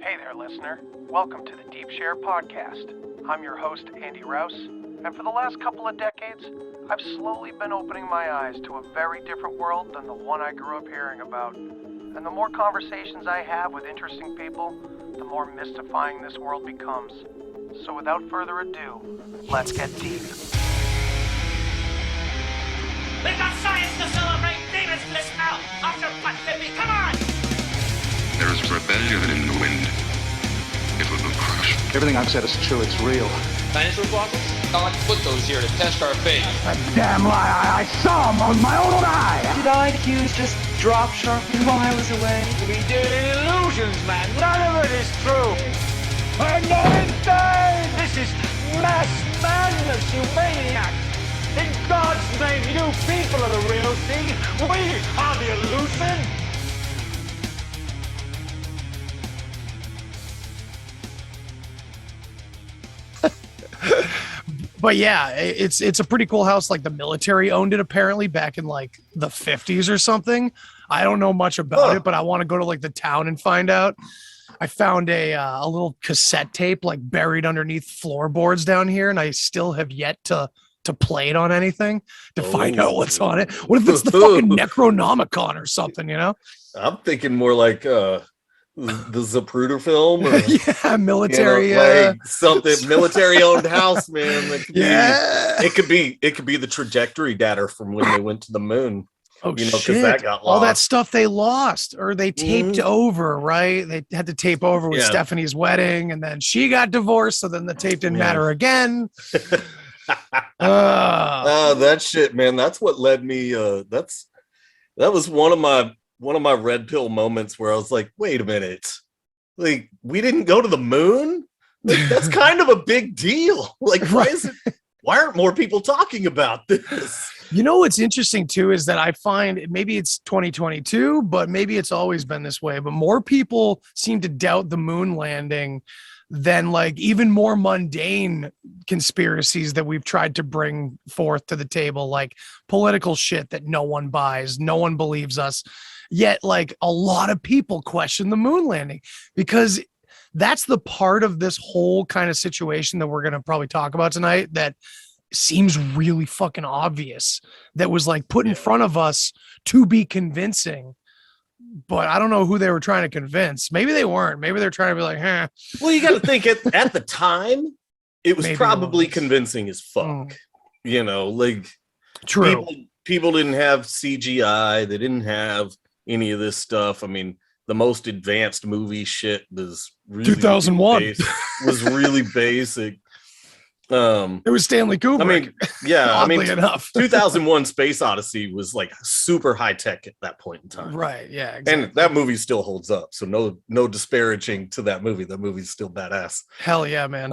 Hey there, listener. Welcome to the Deep Share Podcast. I'm your host, Andy Rouse, and for the last couple of decades, I've slowly been opening my eyes to a very different world than the one I grew up hearing about. And the more conversations I have with interesting people, the more mystifying this world becomes. So without further ado, let's get deep. We've got science to celebrate! Demons bliss out! After what, baby? Come on! There is rebellion in the wind. It will crush. Everything I've said is true. It's real. Dinosaur fossils? God put those here to test our faith. A damn lie. I saw them with my own eye. Did IQs just drop sharply while I was away? We did illusions, man! None of it is true! I'm not insane! This is mass madness, you maniacs! In God's name, you people are the real thing! We are the illusion! But yeah, it's a pretty cool house. Like the military owned it apparently back in like the 50s or something. I don't know much about it, but I want to go to like the town and find out. I found a little cassette tape like buried underneath floorboards down here, and I still have yet to play it on anything to find out what's on it. What if it's the fucking Necronomicon or something, you know? I'm thinking more like the Zapruder film, or, yeah, military, like something military-owned house, man. It could be the trajectory data from when they went to the moon. Oh, because shit. that got lost. All that stuff they lost or they taped over, right? They had to tape over with Stephanie's wedding, and then she got divorced, so then the tape didn't matter again. That shit, man. That's what led me. That was one of my red pill moments where I was like, wait a minute, like we didn't go to the moon. Like, that's kind of a big deal. Like, why aren't more people talking about this? You know what's interesting too is that I find maybe it's 2022, but maybe it's always been this way. But more people seem to doubt the moon landing than like even more mundane conspiracies that we've tried to bring forth to the table, like political shit that no one buys, no one believes us. Yet, like a lot of people question the moon landing because that's the part of this whole kind of situation that we're going to probably talk about tonight that seems really fucking obvious, that was like put in front of us to be convincing. But I don't know who they were trying to convince. Maybe they weren't. Maybe they're trying to be like, huh. Well, you got to think at the time, it was probably convincing as fuck. You know, like true. People didn't have CGI. They didn't have any of this stuff. I mean, the most advanced movie shit was really 2001 was really basic. It was Stanley Kubrick. I mean, yeah, oddly enough. 2001 Space Odyssey was like super high tech at that point in time. Right. Yeah. Exactly. And that movie still holds up. So no disparaging to that movie. That movie's still badass. Hell yeah, man.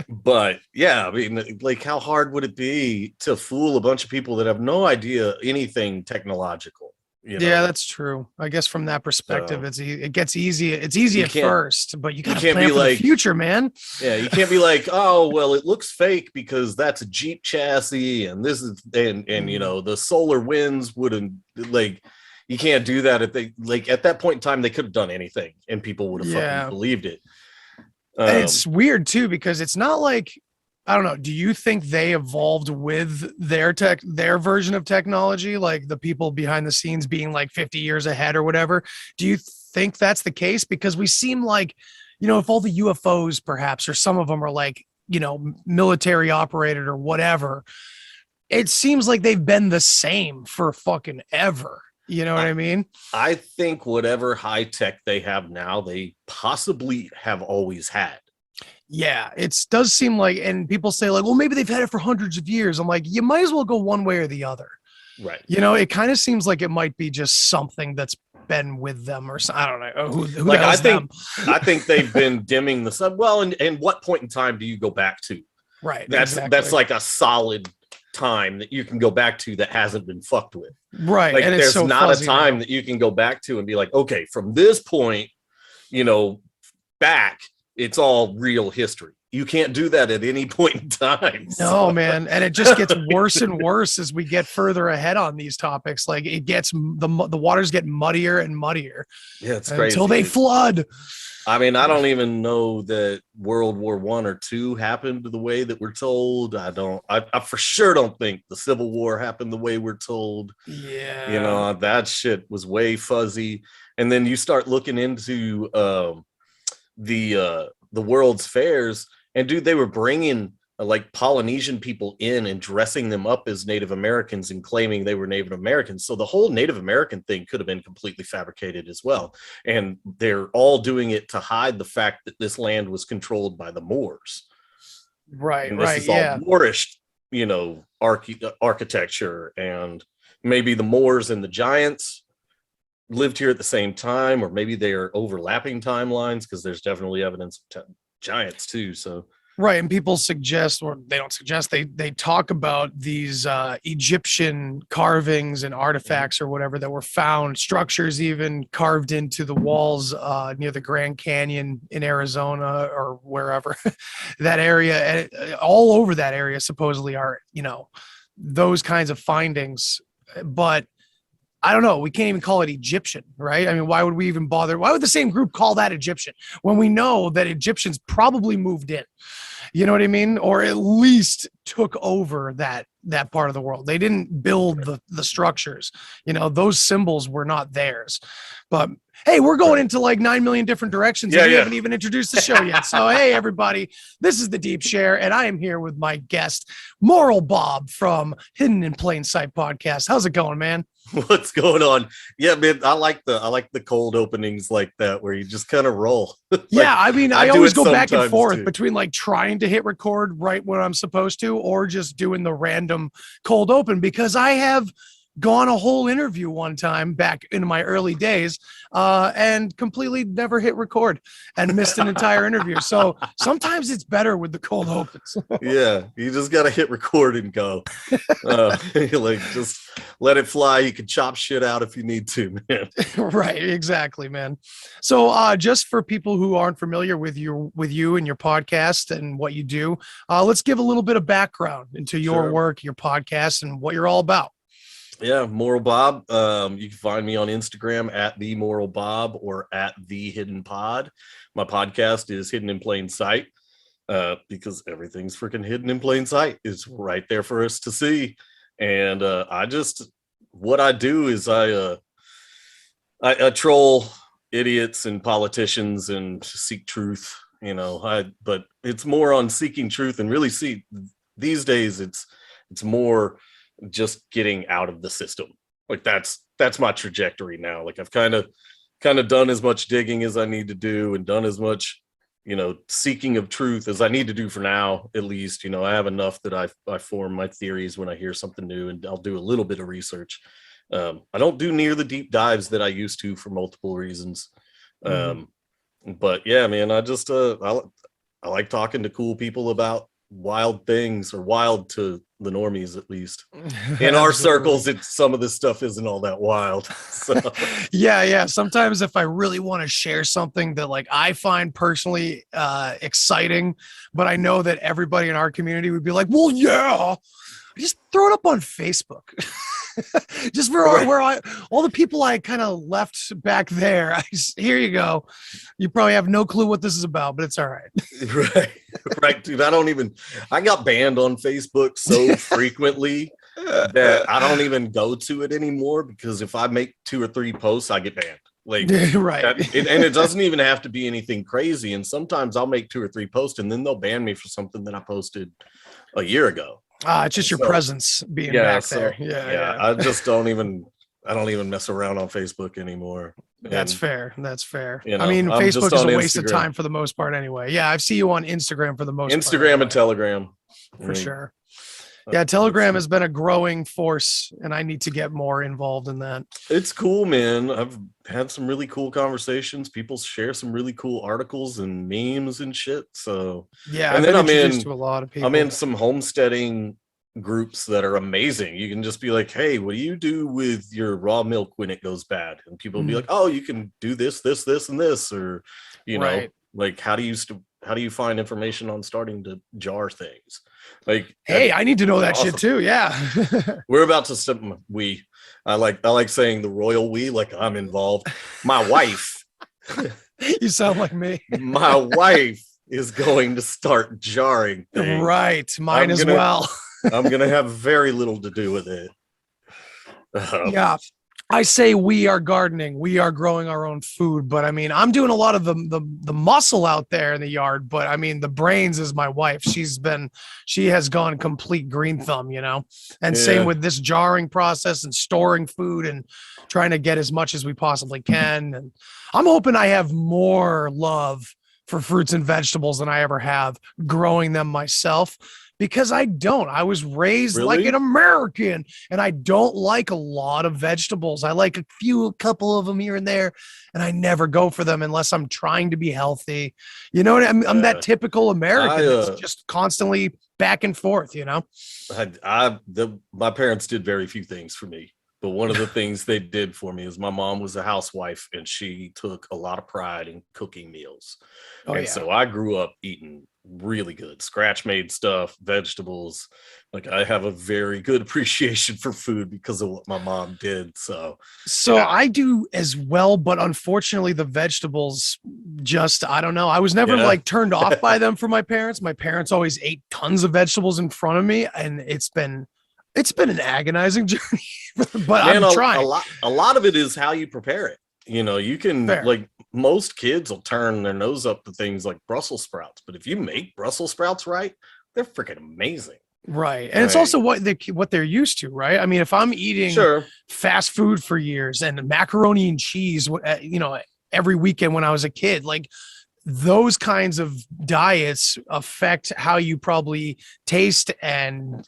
But yeah, I mean, like how hard would it be to fool a bunch of people that have no idea anything technological? You know? Yeah, that's true. I guess from that perspective, it gets easy. It's easy at first, but you got to plan for the future, man. Yeah, you can't be like, oh, well, it looks fake because that's a Jeep chassis, and this is, and you know, the solar winds wouldn't, like, you can't do that. At that point in time, they could have done anything, and people would have fucking believed it. And it's weird too because it's not like, I don't know. Do you think they evolved with their version of technology, like the people behind the scenes being like 50 years ahead or whatever? Do you think that's the case? Because we seem like, you know, if all the UFOs perhaps, or some of them are like, you know, military operated or whatever, it seems like they've been the same for fucking ever. You know what I mean? I think whatever high tech they have now, they possibly have always had. Yeah, it does seem like, and people say like, well, maybe they've had it for hundreds of years. I'm like, you might as well go one way or the other. Right. You know, it kind of seems like it might be just something that's been with them or I don't know. Who like, I think they've been dimming the sun. Well, and what point in time do you go back to? Right. That's like a solid time that you can go back to that hasn't been fucked with. Right. Like and there's so not a time that you can go back to and be like, okay, from this point, you know, back, it's all real history. you can't do that at any point in time. No, man. And it just gets worse and worse as we get further ahead on these topics. Like it gets the waters get muddier and muddier. Yeah, it's crazy. Until they flood. I mean, I don't even know that World War I or II happened the way that we're told. I for sure don't think the Civil War happened the way we're told. Yeah. You know, that shit was way fuzzy. And then you start looking into the World's Fairs, and dude, they were bringing like Polynesian people in and dressing them up as Native Americans and claiming they were Native Americans. So the whole Native American thing could have been completely fabricated as well. And they're all doing it to hide the fact that this land was controlled by the Moors. Right, And this is all Moorish, you know, architecture, and maybe the Moors and the Giants lived here at the same time, or maybe they are overlapping timelines, because there's definitely evidence of giants too. So right, and people suggest, or they don't suggest, they talk about these Egyptian carvings and artifacts or whatever that were found, structures even carved into the walls near the Grand Canyon in Arizona or wherever that area, and all over that area supposedly are, you know, those kinds of findings. But I don't know. We can't even call it Egyptian, right? I mean, why would we even bother? Why would the same group call that Egyptian when we know that Egyptians probably moved in? You know what I mean? Or at least took over that part of the world. They didn't build the structures. You know, those symbols were not theirs. But hey, we're going into like 9 million different directions. And we haven't even introduced the show yet. So hey, everybody, this is the Deep Share, and I am here with my guest, Moral Bob from Hidden in Plain Sight podcast. How's it going, man? what's going on? Yeah, man, I like the cold openings like that where you just kind of roll. Like, yeah, I mean, I always go back and forth too. between like trying to hit record right when I'm supposed to, or just doing the random cold open, because I have gone a whole interview one time back in my early days and completely never hit record and missed an entire interview. So sometimes it's better with the cold opens. Yeah, you just got to hit record and go. Like, just let it fly. You can chop shit out if you need to, man. Right, exactly, man. So just for people who aren't familiar with you and your podcast and what you do, let's give a little bit of background into your work, your podcast, and what you're all about. Yeah, Moral Bob. You can find me on Instagram at the Moral Bob or at the Hidden Pod. My podcast is Hidden in Plain Sight, because everything's freaking hidden in plain sight. It's right there for us to see. And what I do is I troll idiots and politicians and seek truth. You know, but it's more on seeking truth, and really these days it's more just getting out of the system. Like that's my trajectory now. Like I've kind of done as much digging as I need to do, and done as much, you know, seeking of truth as I need to do for now, at least. You know, I have enough that I form my theories when I hear something new, and I'll do a little bit of research. I don't do near the deep dives that I used to for multiple reasons. But yeah, man, I just I like talking to cool people about wild things, or wild to the normies, at least in our circles. It's some of this stuff isn't all that wild. So yeah, sometimes if I really want to share something that like I find personally exciting, but I know that everybody in our community would be like, well, yeah, just throw it up on Facebook. Just for all the people I kind of left back there. Here you go. You probably have no clue what this is about, but it's all right. Right, dude. I got banned on Facebook so frequently that I don't even go to it anymore, because if I make 2 or 3 posts, I get banned. Like, right. And it doesn't even have to be anything crazy. And sometimes I'll make 2 or 3 posts, and then they'll ban me for something that I posted a year ago. It's just your presence being back there. Yeah. I just don't even mess around on Facebook anymore. That's fair. You know, I mean, Facebook is a waste Instagram. of time for the most part anyway. Yeah, I see you on Instagram for the most part. Instagram and Telegram. For sure. Yeah, Telegram has been a growing force, and I need to get more involved in that. It's cool, man. I've had some really cool conversations. People share some really cool articles and memes and shit. So yeah, and then I'm in to a lot of people. I'm in some homesteading groups that are amazing. You can just be like, hey, what do you do with your raw milk when it goes bad? And people will be like, oh, you can do this, and this, or you know, like how do you how do you find information on starting to jar things? Like, Hey, I need to know that awesome. shit too. Yeah. We're about to step. I like saying the royal we, like I'm involved. My wife. You sound like me. My wife is going to start jarring things. Right. Mine as well. I'm gonna have very little to do with it. Yeah. I say we are gardening. We are growing our own food. But I mean, I'm doing a lot of the muscle out there in the yard. But I mean, the brains is my wife. She has gone complete green thumb, you know, and same with this jarring process and storing food and trying to get as much as we possibly can. And I'm hoping I have more love for fruits and vegetables than I ever have growing them myself. Because I don't. I was raised like an American, and I don't like a lot of vegetables. I like a couple of them here and there, and I never go for them unless I'm trying to be healthy. You know what I mean? I'm that typical American that's just constantly back and forth, you know? My parents did very few things for me, but one of the things they did for me is my mom was a housewife, and she took a lot of pride in cooking meals. So I grew up eating really good scratch made stuff, vegetables. Like I have a very good appreciation for food because of what my mom did. So I do as well, but unfortunately the vegetables just, I don't know. I was never like turned off by them for my parents. My parents always ate tons of vegetables in front of me, and it's been an agonizing journey, but I'm trying. A lot of it is how you prepare it. You know, you can like most kids will turn their nose up to things like Brussels sprouts, but if you make Brussels sprouts right, they're freaking amazing. Right. And it's also what they're used to, right? I mean, if I'm eating fast food for years and macaroni and cheese, you know, every weekend when I was a kid, like those kinds of diets affect how you probably taste and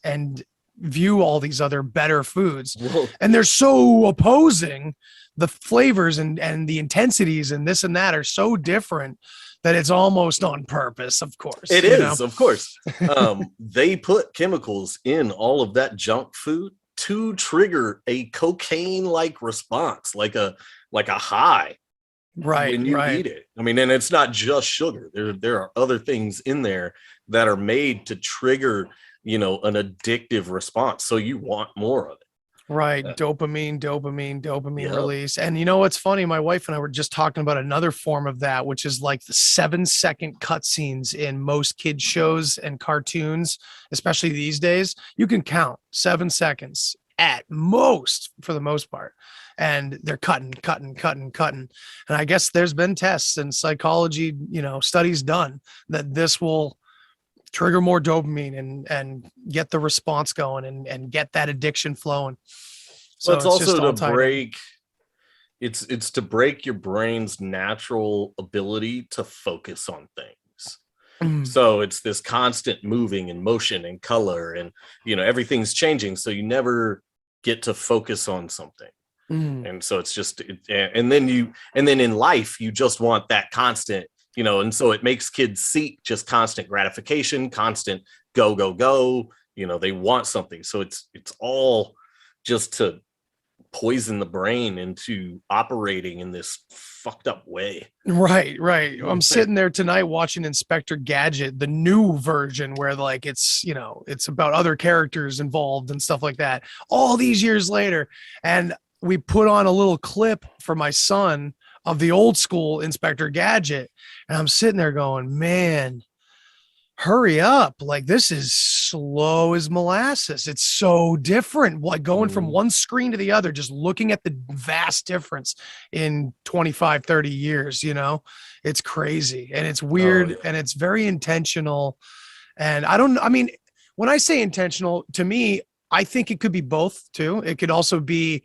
view all these other better foods. And they're so opposing. The flavors and the intensities and this and that are so different that it's almost on purpose, of course. It is, of course. They put chemicals in all of that junk food to trigger a cocaine-like response, like a high. Right. When you eat it. I mean, and it's not just sugar. There are other things in there that are made to trigger, you know, an addictive response. So you want more of it. Right. Dopamine release. And you know what's funny? My wife and I were just talking about another form of that, which is like the 7-second cutscenes in most kids shows and cartoons, especially these days. You can count 7 seconds at most for the most part. And they're cutting. And I guess there's been tests and psychology, you know, studies done that this will trigger more dopamine and get the response going and get that addiction flowing. So it's also to break it's to break your brain's natural ability to focus on things. So it's this constant moving and motion and color and, you know, everything's changing. So you never get to focus on something. And so it's just, and then in life, you just want that constant, you know, and so it makes kids seek just constant gratification, constant go, you know, they want something. So it's all just to poison the brain into operating in this fucked up way. Right. I'm sitting there tonight watching Inspector Gadget, the new version where like it's, you know, it's about other characters involved and stuff like that all these years later. And we put on a little clip for my son of the old school Inspector Gadget. And I'm sitting there going, man, hurry up. Like this is slow as molasses. It's so different. Like going from one screen to the other, just looking at the vast difference in 25, 30 years, you know, it's crazy and it's weird and it's very intentional. And I mean, when I say intentional, to me, I think it could be both too. It could also be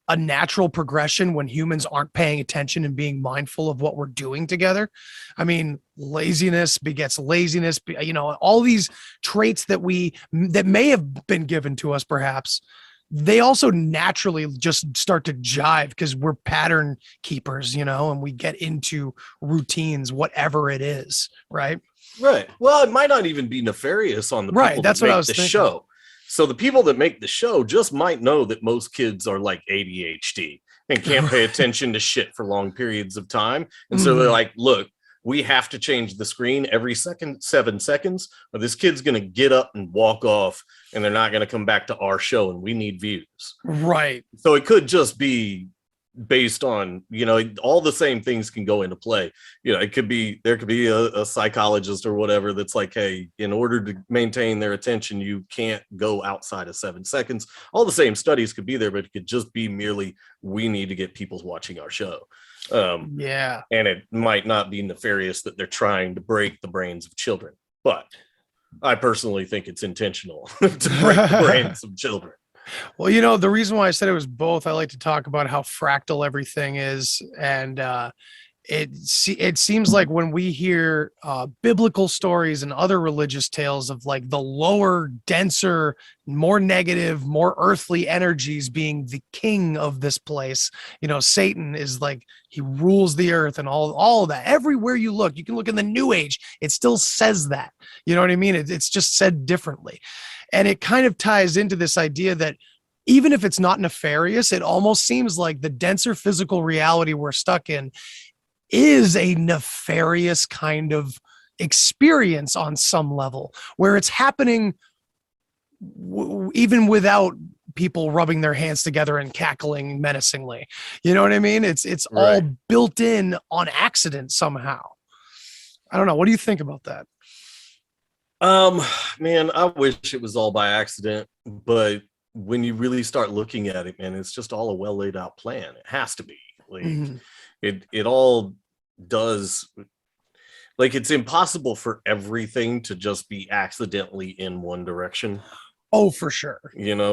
a natural progression when humans aren't paying attention and being mindful of what we're doing together. I mean, laziness begets laziness, you know, all these traits that may have been given to us, perhaps they also naturally just start to jive because we're pattern keepers, you know, and we get into routines, whatever it is. Right. Well, it might not even be nefarious on the people that's that what make I was the thinking. show. So the people that make the show just might know that most kids are like ADHD and can't pay attention to shit for long periods of time. And so they're like, look, we have to change the screen every 7 seconds, or this kid's going to get up and walk off, and they're not going to come back to our show, and we need views. Right. So it could just be based on, all the same things can go into play. There could be a psychologist or whatever that's like, hey, in order to maintain their attention, you can't go outside of 7 seconds. All the same studies could be there, but it could just be merely, we need to get people watching our show. And it might not be nefarious that they're trying to break the brains of children, but I personally think it's intentional to break the brains of children. Well, the reason why I said it was both, I like to talk about how fractal everything is. And it seems like when we hear biblical stories and other religious tales of like the lower, denser, more negative, more earthly energies being the king of this place, Satan is like, he rules the earth and all of that. Everywhere you look, you can look in the New Age, it still says that. You know what I mean? It's just said differently. And it kind of ties into this idea that even if it's not nefarious, it almost seems like the denser physical reality we're stuck in is a nefarious kind of experience on some level, where it's happening even without people rubbing their hands together and cackling menacingly. You know what I mean? It's all built in on accident somehow. I don't know. What do you think about that? Man, I wish it was all by accident, but when you really start looking at it, man, it's just all a well laid out plan. It has to be. Like it all does. Like, it's impossible for everything to just be accidentally in one direction. Oh, for sure.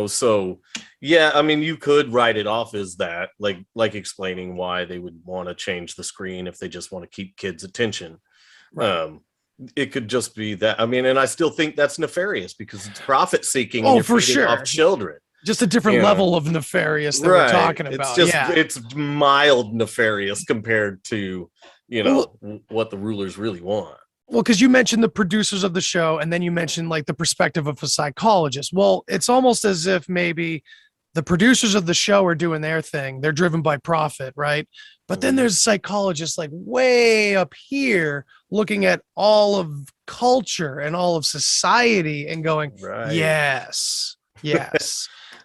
So yeah, I mean, you could write it off as that, like explaining why they would want to change the screen if they just want to keep kids' attention. Right. It could just be that. I mean, and I still think that's nefarious because it's profit seeking. Oh, and you're for feeding sure. Off children. Just a different level of nefarious that we're talking about. It's mild nefarious compared to, what the rulers really want. Well, because you mentioned the producers of the show, and then you mentioned like the perspective of a psychologist. Well, it's almost as if maybe the producers of the show are doing their thing. They're driven by profit, right? But then there's psychologists like way up here looking at all of culture and all of society and going, yes.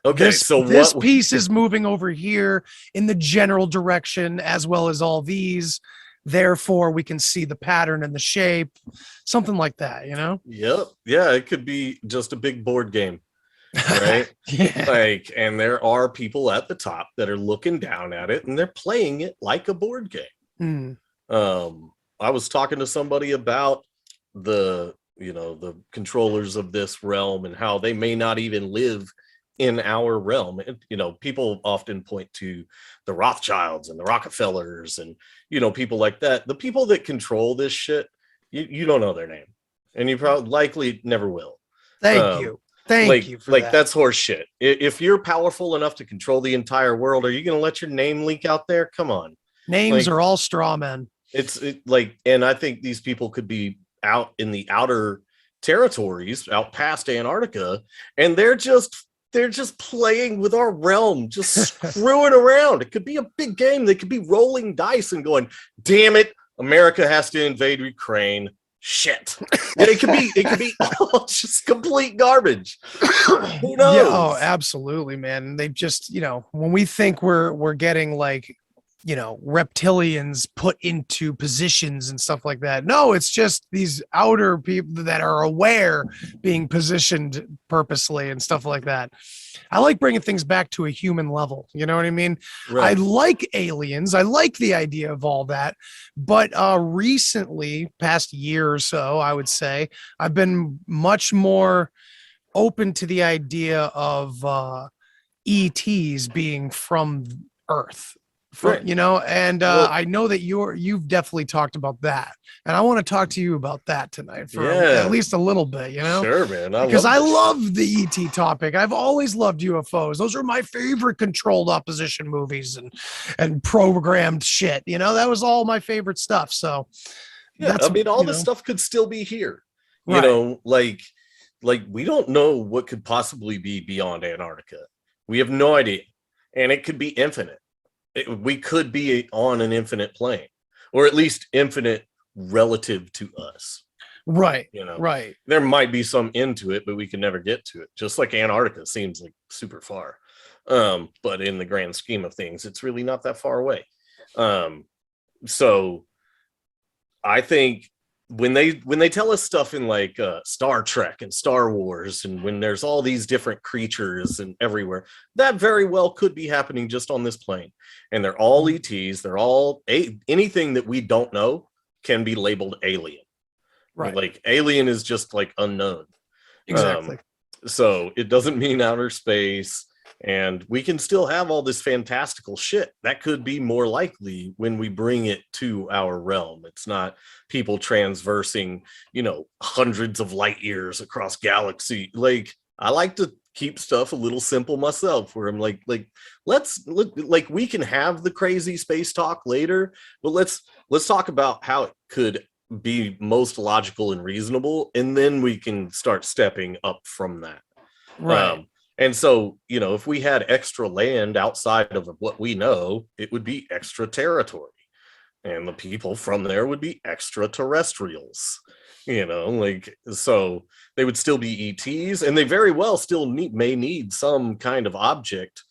Okay, this piece is moving over here in the general direction as well as all these. Therefore, we can see the pattern and the shape, something like that, Yep. Yeah, it could be just a big board game. Right. And there are people at the top that are looking down at it and they're playing it like a board game. I was talking to somebody about the controllers of this realm and how they may not even live in our realm. People often point to the Rothschilds and the Rockefellers and people like that. The people that control this shit, you don't know their name, and you probably likely never will. Thank you for that. That's horse shit. If you're powerful enough to control the entire world, are you going to let your name leak out there? Come on. Names are all straw men. And I think these people could be out in the outer territories, out past Antarctica, and they're just playing with our realm, just screwing around. It could be a big game. They could be rolling dice and going, damn it, America has to invade Ukraine. Shit. And it could be all just complete garbage. Who knows? Yeah, oh, absolutely, man. They just, when we think we're getting like, reptilians put into positions and stuff like that. No, it's just these outer people that are aware being positioned purposely and stuff like that. I like bringing things back to a human level. You know what I mean? Right. I like aliens. I like the idea of all that. But recently, past year or so, I would say, I've been much more open to the idea of ETs being from Earth. Right. And I know that you've definitely talked about that, and I want to talk to you about that tonight for at least a little bit, Sure, man. Because I love the ET topic. I've always loved UFOs. Those are my favorite controlled opposition movies and programmed shit. That was all my favorite stuff. So yeah, all this stuff could still be here. Like we don't know what could possibly be beyond Antarctica. We have no idea, and it could be infinite. We could be on an infinite plane, or at least infinite relative to us. Right. You know, Right. there might be some into it, but we can never get to it. Just like Antarctica seems like super far. But in the grand scheme of things, it's really not that far away. So I think when they tell us stuff in like Star Trek and Star Wars, and when there's all these different creatures and everywhere, that very well could be happening just on this plane. And they're all ETs. They're all anything that we don't know can be labeled alien. Right. Like alien is just like unknown. Exactly. So it doesn't mean outer space, and we can still have all this fantastical shit that could be more likely when we bring it to our realm. It's not people transversing, hundreds of light years across galaxy. Like, I like to keep stuff a little simple myself, where I'm like let's we can have the crazy space talk later, but let's talk about how it could be most logical and reasonable, and then we can start stepping up from that. Right. And so, if we had extra land outside of what we know, it would be extra territory, and the people from there would be extraterrestrials. So they would still be ETs, and they very well still may need some kind of object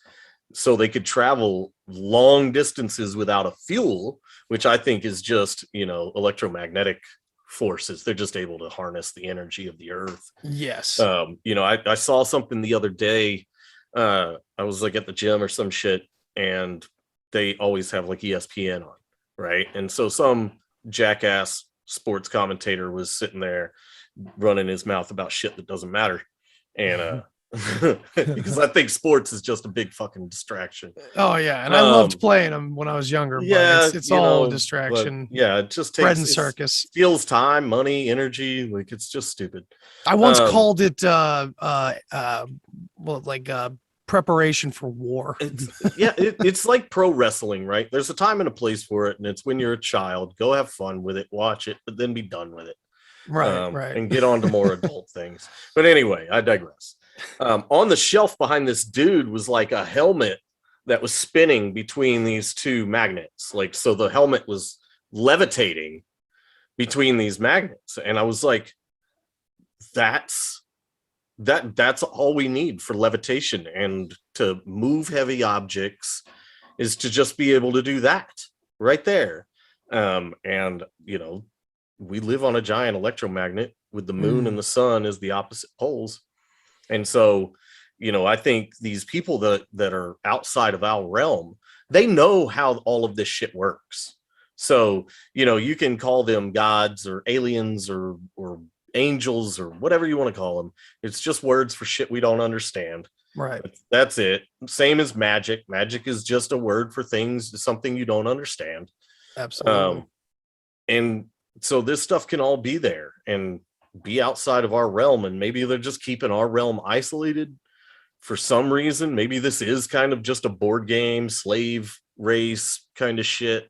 so they could travel long distances without a fuel, which I think is just, electromagnetic forces. They're just able to harness the energy of the earth. Yes. I saw something the other day. I was like at the gym or some shit, and they always have like ESPN on, right? And so some jackass sports commentator was sitting there running his mouth about shit that doesn't matter. And because I think sports is just a big fucking distraction. Oh yeah, and I loved playing them when I was younger. Yeah, but it's all a distraction. Yeah, it just takes bread and circus. Steals time, money, energy. Like, it's just stupid. I once called it preparation for war. It's like pro wrestling, right? There's a time and a place for it, and it's when you're a child. Go have fun with it, watch it, but then be done with it. Right. And get on to more adult things. But anyway, I digress. On the shelf behind this dude was like a helmet that was spinning between these two magnets. Like, so the helmet was levitating between these magnets. And I was like, that's all we need for levitation and to move heavy objects, is to just be able to do that right there. And we live on a giant electromagnet with the moon and the sun as the opposite poles. And so, I think these people that are outside of our realm, they know how all of this shit works. So, you can call them gods or aliens or angels or whatever you want to call them. It's just words for shit we don't understand. Right. That's it. Same as magic. Magic is just a word for things, something you don't understand. Absolutely. And so this stuff can all be there and be outside of our realm, and maybe they're just keeping our realm isolated for some reason. Maybe this is kind of just a board game, slave race kind of shit.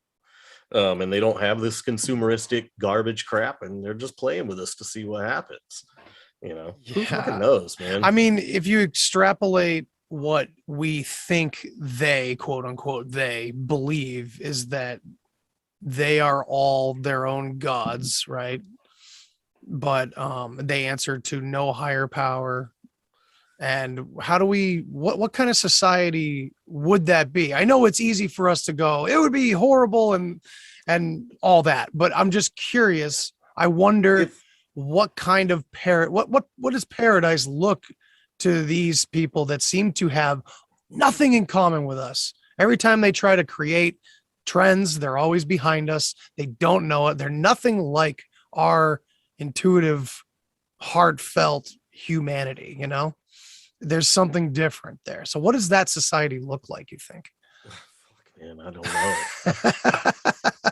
And they don't have this consumeristic garbage crap, and they're just playing with us to see what happens. Who fucking knows, man? I mean, if you extrapolate what we think they, quote unquote, they believe, is that they are all their own gods, right? But they answer to no higher power. And how do what kind of society would that be? I know it's easy for us to go, it would be horrible and all that, but I'm just curious. I wonder what kind of what does paradise look to these people that seem to have nothing in common with us? Every time they try to create trends, they're always behind us. They don't know it. They're nothing like our intuitive, heartfelt humanity. There's something different there. So what does that society look like, you think? Man, I don't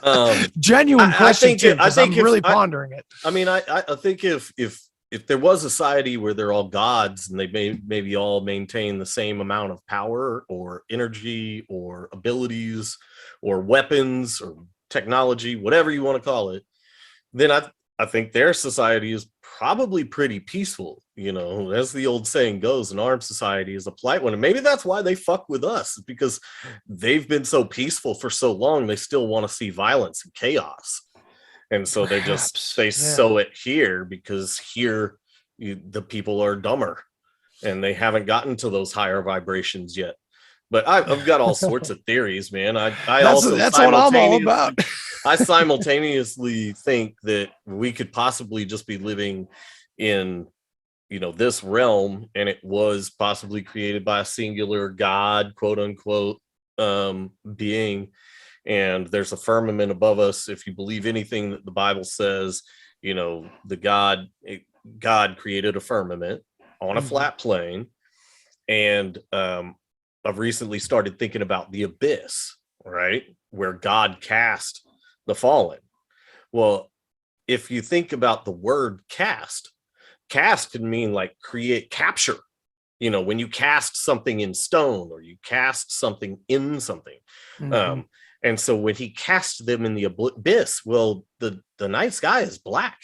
know. Genuine question. I'm really pondering it. I mean, I think if there was a society where they're all gods and they maybe all maintain the same amount of power or energy or abilities or weapons or technology, whatever you want to call it, then I think their society is probably pretty peaceful. As the old saying goes, an armed society is a polite one. And maybe that's why they fuck with us, because they've been so peaceful for so long. They still want to see violence and chaos. And so Perhaps, they yeah. sew it here because here the people are dumber and they haven't gotten to those higher vibrations yet. But I've got all sorts of theories, man. I also That's what I'm all about. I simultaneously think that we could possibly just be living in, this realm, and it was possibly created by a singular God, quote unquote, being. And there's a firmament above us. If you believe anything that the Bible says, God created a firmament on a flat plane. And I've recently started thinking about the abyss, right? Where God cast the fallen. Well, if you think about the word cast can mean like create, capture, when you cast something in stone or you cast something in something. And so when he cast them in the abyss, well, the night sky is black.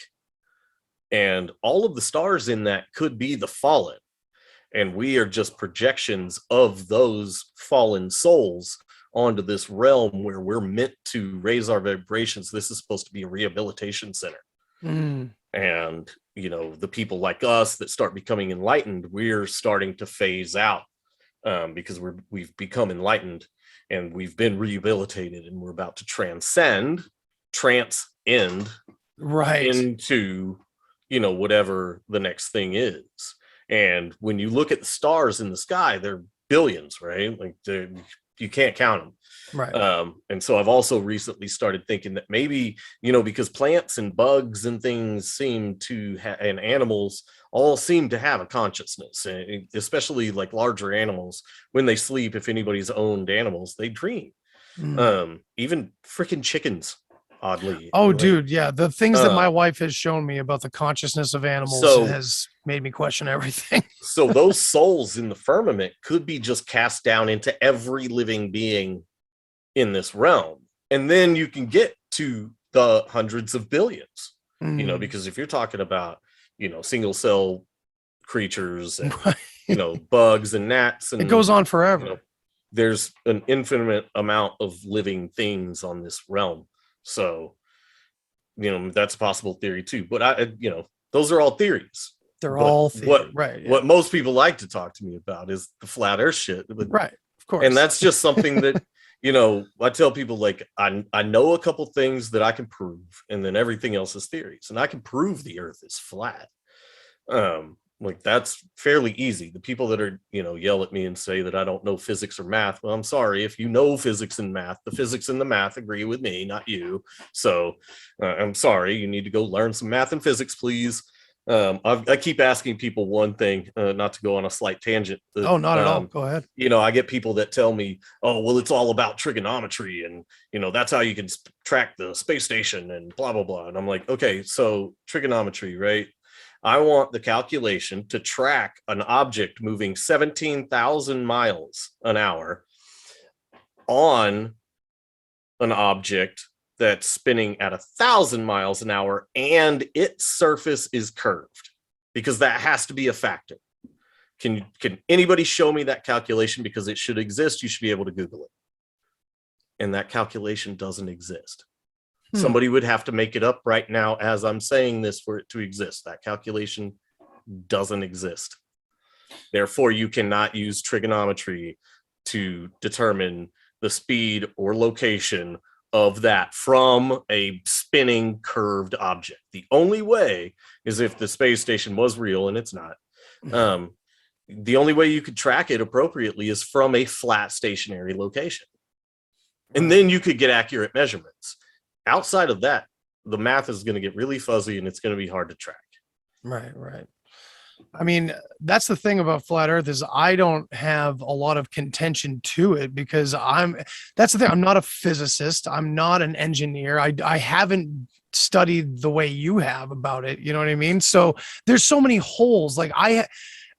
And all of the stars in that could be the fallen. And we are just projections of those fallen souls onto this realm where we're meant to raise our vibrations. This is supposed to be a rehabilitation center. And, the people like us that start becoming enlightened, we're starting to phase out because we've become enlightened and we've been rehabilitated, and we're about to transcend right into, whatever the next thing is. And when you look at the stars in the sky, they're billions, right? Like you can't count them. Right. And so I've also recently started thinking that maybe, because plants and bugs and things seem to and animals all seem to have a consciousness, and especially like larger animals, when they sleep, if anybody's owned animals, they dream. Even freaking chickens, oddly. Dude, yeah, the things that my wife has shown me about the consciousness of animals has made me question everything. So those souls in the firmament could be just cast down into every living being in this realm, and then you can get to the hundreds of billions. Because if you're talking about single cell creatures and bugs and gnats, and it goes on forever. There's an infinite amount of living things on this realm. So, that's a possible theory too. But those are all theories. They're all theories. Right. Yeah. What most people like to talk to me about is the flat earth shit. Right. Of course. And that's just something that, I tell people, like, I know a couple things that I can prove, and then everything else is theories. And I can prove the earth is flat. Like, that's fairly easy. The people that are, yell at me and say that I don't know physics or math, well, I'm sorry. If you know physics and math, the physics and the math agree with me, not you. So I'm sorry. You need to go learn some math and physics, please. I keep asking people one thing, not to go on a slight tangent. Not at all. Go ahead. I get people that tell me, oh, well, it's all about trigonometry, and, that's how you can track the space station and blah, blah, blah. And I'm like, okay, so trigonometry, right? I want the calculation to track an object moving 17,000 miles an hour on an object that's spinning at 1,000 miles an hour, and its surface is curved, because that has to be a factor. Can anybody show me that calculation? Because it should exist. You should be able to Google it. And that calculation doesn't exist. Somebody would have to make it up right now as I'm saying this for it to exist. That calculation doesn't exist. Therefore, you cannot use trigonometry to determine the speed or location of that from a spinning curved object. The only way is if the space station was real, and it's not. The only way you could track it appropriately is from a flat stationary location. And then you could get accurate measurements. Outside of that, the math is going to get really fuzzy, and it's going to be hard to track. Right. I mean, that's the thing about flat earth, is I don't have a lot of contention to it, because that's the thing. I'm not a physicist. I'm not an engineer. I haven't studied the way you have about it. You know what I mean? So there's so many holes. And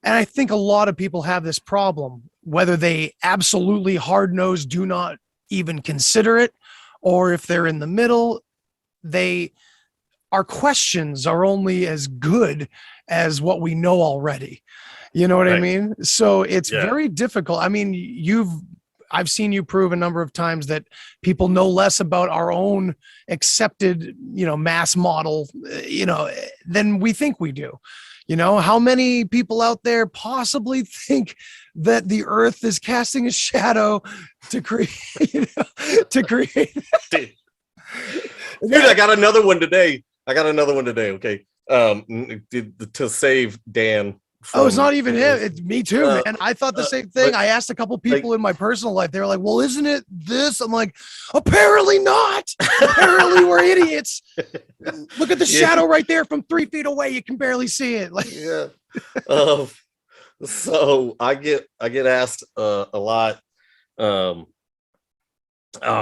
I think a lot of people have this problem, whether they absolutely hard-nosed do not even consider it, or if they're in the middle. Our questions are only as good as what we know already. You know what I mean? So it's very difficult. I mean, you've I've seen you prove a number of times that people know less about our own accepted, mass model, than we think we do. How many people out there possibly think that the earth is casting a shadow to create, to create. Dude, I got another one today. Okay. To save Dan. It's not even him. It's me too, man. I thought the same thing. I asked a couple people in my personal life. They were like, well, isn't it this? I'm like, apparently not. Apparently we're idiots. Look at the shadow right there from 3 feet away. You can barely see it. Like, yeah. So I get asked a lot. Oh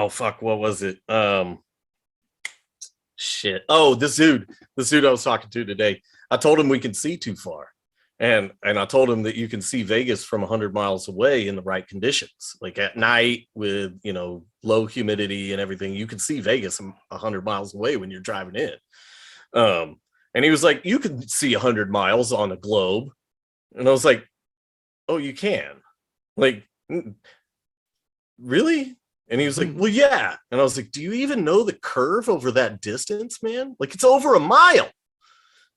fuck, what was it? Shit. Oh, this dude I was talking to today. I told him we can see too far. And I told him that you can see Vegas from 100 miles away in the right conditions. Like at night with, low humidity and everything, you can see Vegas 100 miles away when you're driving in. And he was like, you can see 100 miles on a globe. And I was like, oh, you can? Like, really? And he was like, well, yeah. And I was like, do you even know the curve over that distance, man? Like, it's over a mile.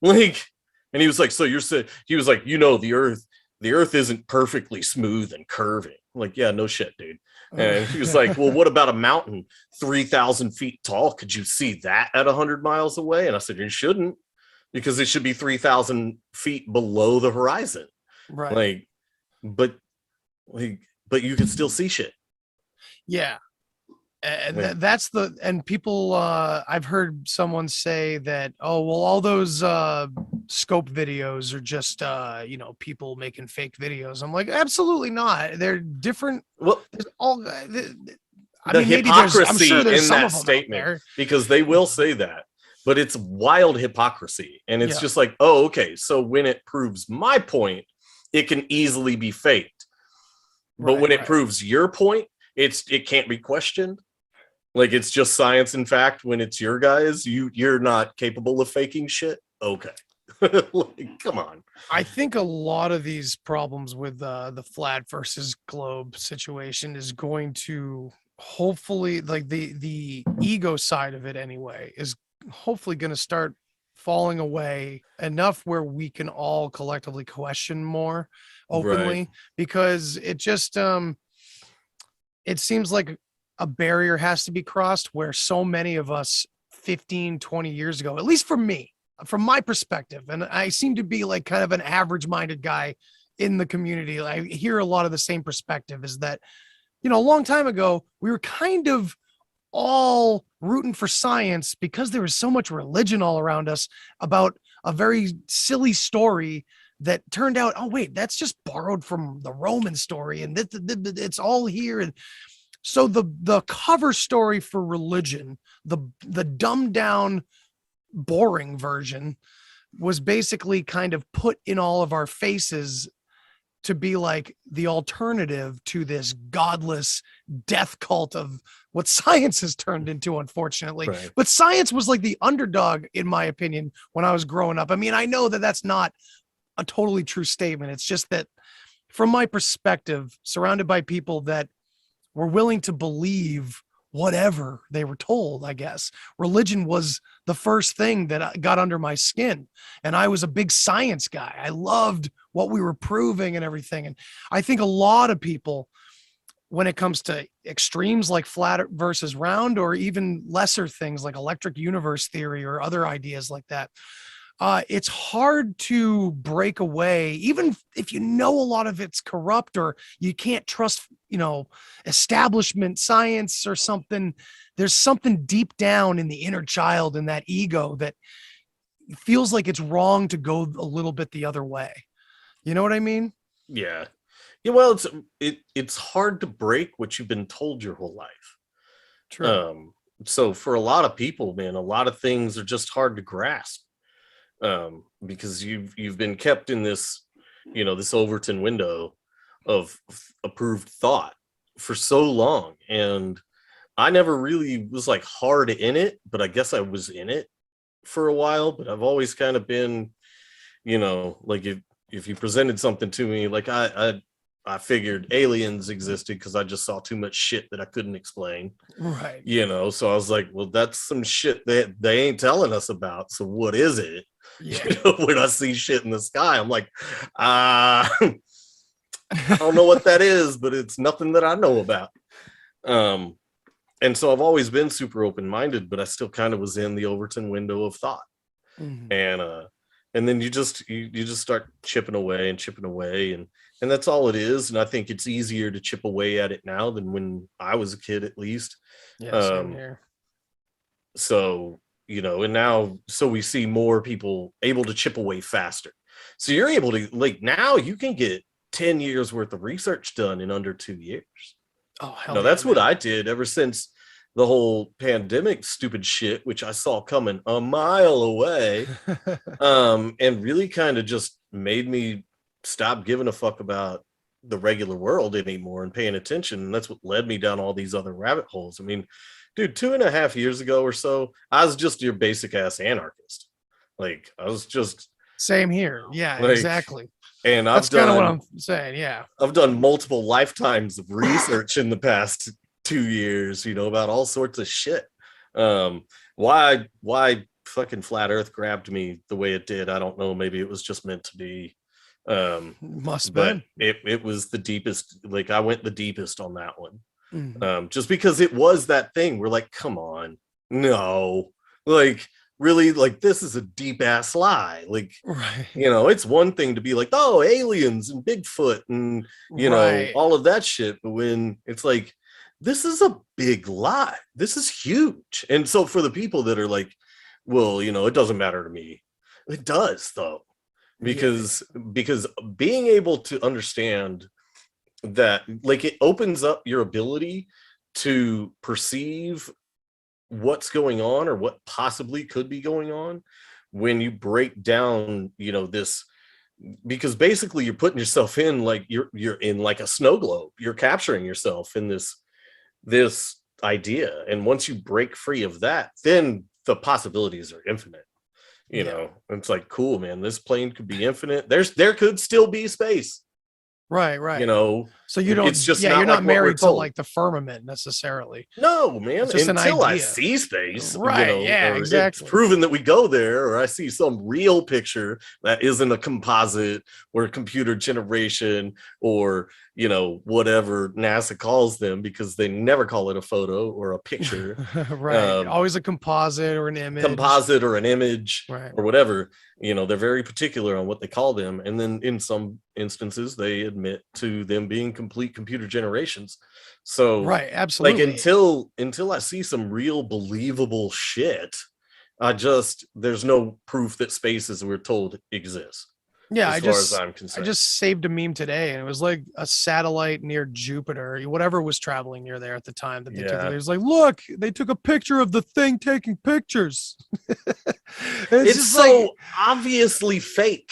Like, and he was like, so you're saying, he was like, the earth isn't perfectly smooth and curving. I'm like, yeah, no shit, dude. And he was like, well, what about a mountain 3,000 feet tall? Could you see that at 100 miles away? And I said, you shouldn't, because it should be 3,000 feet below the horizon. Right. But you can still see shit. Yeah. And and people, I've heard someone say that, oh, well, all those scope videos are just, people making fake videos. I'm like, absolutely not. They're different. Well, there's all, the hypocrisy in that statement, because they will say that, but it's wild hypocrisy. And it's just like, oh, okay. So when it proves my point, it can easily be faked. But when it proves your point, it can't be questioned. Like, it's just science and fact. When it's your guys, you're not capable of faking shit. Okay. Like, come on. I think a lot of these problems with the flat versus globe situation is going to hopefully, like, the ego side of it anyway, is hopefully going to start falling away enough where we can all collectively question more openly, because it just it seems like a barrier has to be crossed where so many of us 15, 20 years ago, at least for me, from my perspective, and I seem to be like kind of an average minded guy in the community. I hear a lot of the same perspective, is that, a long time ago, we were kind of all rooting for science because there was so much religion all around us about a very silly story that turned out, oh wait, that's just borrowed from the Roman story, and it's all here. And so the cover story for religion, the dumbed down, boring version, was basically kind of put in all of our faces to be like the alternative to this godless death cult of what science has turned into, unfortunately. Right. But science was like the underdog, in my opinion, when I was growing up. I mean, I know that that's not a totally true statement. It's just that from my perspective, surrounded by people that were willing to believe whatever they were told, I guess religion was the first thing that got under my skin. And I was a big science guy. I loved what we were proving and everything. And I think a lot of people, when it comes to extremes like flat versus round, or even lesser things like electric universe theory or other ideas like that, it's hard to break away, even if a lot of it's corrupt, or you can't trust, establishment science or something. There's something deep down in the inner child, in that ego, that feels like it's wrong to go a little bit the other way. You know what I mean? Yeah. Yeah. Well, it's hard to break what you've been told your whole life. True. So for a lot of people, man, a lot of things are just hard to grasp. Because you've been kept in this, this Overton window of approved thought for so long. And I never really was like hard in it, but I guess I was in it for a while. But I've always kind of been, like if you presented something to me, like I I figured aliens existed because I just saw too much shit that I couldn't explain. Right. You know, so I was like, well, that's some shit that they ain't telling us about. So what is it? Yeah. You know, when I see shit in the sky, I'm like, I don't know what that is, but it's nothing that I know about. And so I've always been super open-minded, but I still kind of was in the Overton window of thought. And then you just start chipping away, and that's all it is. And I think it's easier to chip away at it now than when I was a kid, at least. Yeah, same here. So, you know, and now, so we see more people able to chip away faster. So you're able to, like, now you can get 10 years worth of research done in under 2 years. Oh, hell no, yeah, that's man. what I did ever since the whole pandemic stupid shit, which I saw coming a mile away, and really kind of just made me stop giving a fuck about the regular world anymore and paying attention. And that's what led me down all these other rabbit holes. I mean, dude, 2.5 years ago or so, I was just your basic ass anarchist. Like, I was just same here. Yeah, like, exactly. And that's kind of what I'm saying. Yeah, I've done multiple lifetimes of research in the past 2 years, you know, about all sorts of shit. Why fucking flat earth grabbed me the way it did, I don't know. Maybe it was just meant to be. Must but it was the deepest. Like, I went the deepest on that one. Just because it was that thing, we're like, come on, no, like, really, like, this is a deep ass lie. Like, right. You know, it's one thing to be like, oh, aliens and Bigfoot and, you know, all of that shit. But when it's like, this is a big lie, this is huge. And so for the people that are like, well, you know, it doesn't matter to me, it does though, because being able to understand that, like, it opens up your ability to perceive what's going on or what possibly could be going on when you break down, you know, this, because basically you're putting yourself in, like, you're in like a snow globe, you're capturing yourself in this idea. And once you break free of that, then the possibilities are infinite. You know, it's like, cool, man, this plane could be infinite. There could still be space. Right. You know, so you don't, it's just you're not like married to like the firmament necessarily. No, man, it's just until an I idea. see space, right? You know, yeah, exactly. It's proven that we go there, or I see some real picture that isn't a composite or a computer generation, or, you know, whatever NASA calls them, because they never call it a photo or a picture. Right. Always a composite or an image. Right. Or whatever. You know, they're very particular on what they call them. And then in some instances, they admit to them being complete computer generations. So, right, absolutely. Like, until I see some real believable shit, there's no proof that space, as we're told, exists. Yeah, as far as I'm concerned. I just saved a meme today, and it was like a satellite near Jupiter, whatever was traveling near there at the time that they took it. It was like, look, they took a picture of the thing taking pictures. it's so like, obviously fake.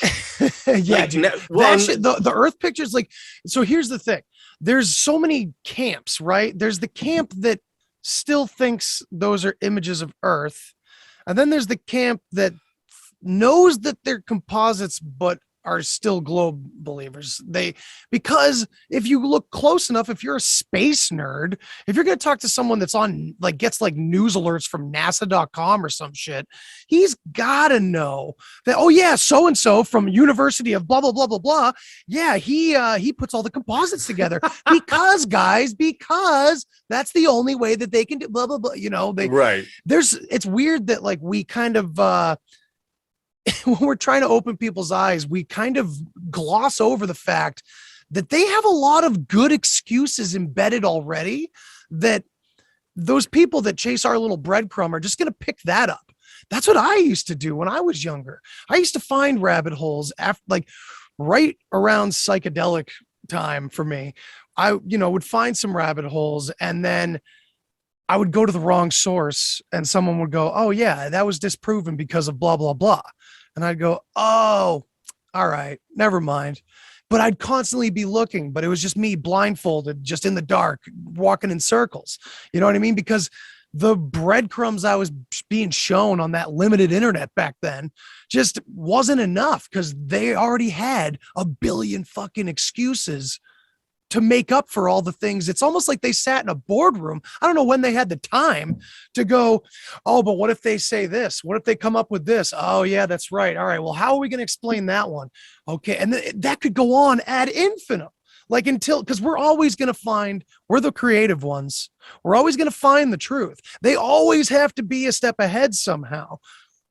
Yeah, like, dude, that shit, the Earth pictures, like, so here's the thing. There's so many camps, right? There's the camp that still thinks those are images of Earth. And then there's the camp that knows that they're composites, but are still globe believers. Because if you look close enough, if you're a space nerd, if you're going to talk to someone that's on, like, gets like news alerts from NASA.com or some shit, he's got to know that, oh yeah, so-and-so from University of blah, blah, blah, blah, blah. Yeah. He puts all the composites together because that's the only way that they can do blah, blah, blah. You know, it's weird that, like, we kind of, when we're trying to open people's eyes, we kind of gloss over the fact that they have a lot of good excuses embedded already, that those people that chase our little breadcrumb are just going to pick that up. That's what I used to do when I was younger. I used to find rabbit holes after, like, right around psychedelic time for me. I, would find some rabbit holes, and then I would go to the wrong source, and someone would go, oh yeah, that was disproven because of blah, blah, blah. And I'd go, oh, all right, never mind. But I'd constantly be looking, but it was just me blindfolded, just in the dark, walking in circles. You know what I mean? Because the breadcrumbs I was being shown on that limited internet back then just wasn't enough, because they already had a billion fucking excuses to make up for all the things. It's almost like they sat in a boardroom. I don't know when they had the time to go, oh, but what if they say this? What if they come up with this? Oh yeah, that's right. All right. Well, how are we going to explain that one? Okay. And that could go on ad infinitum. Like because we're always going to we're the creative ones. We're always going to find the truth. They always have to be a step ahead somehow.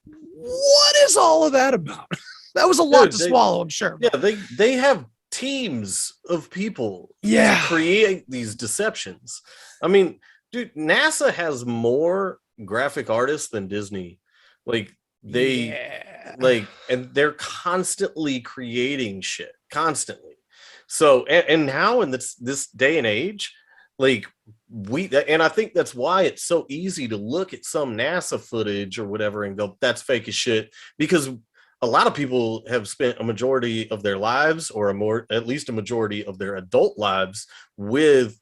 What is all of that about? That was a lot to swallow, I'm sure. Yeah, they have teams of people to create these deceptions. I mean, dude, NASA has more graphic artists than Disney. Like and they're constantly creating shit, constantly. So and now in this day and age, like I think that's why it's so easy to look at some NASA footage or whatever and go, that's fake as shit, because a lot of people have spent a majority of their lives, or at least a majority of their adult lives, with,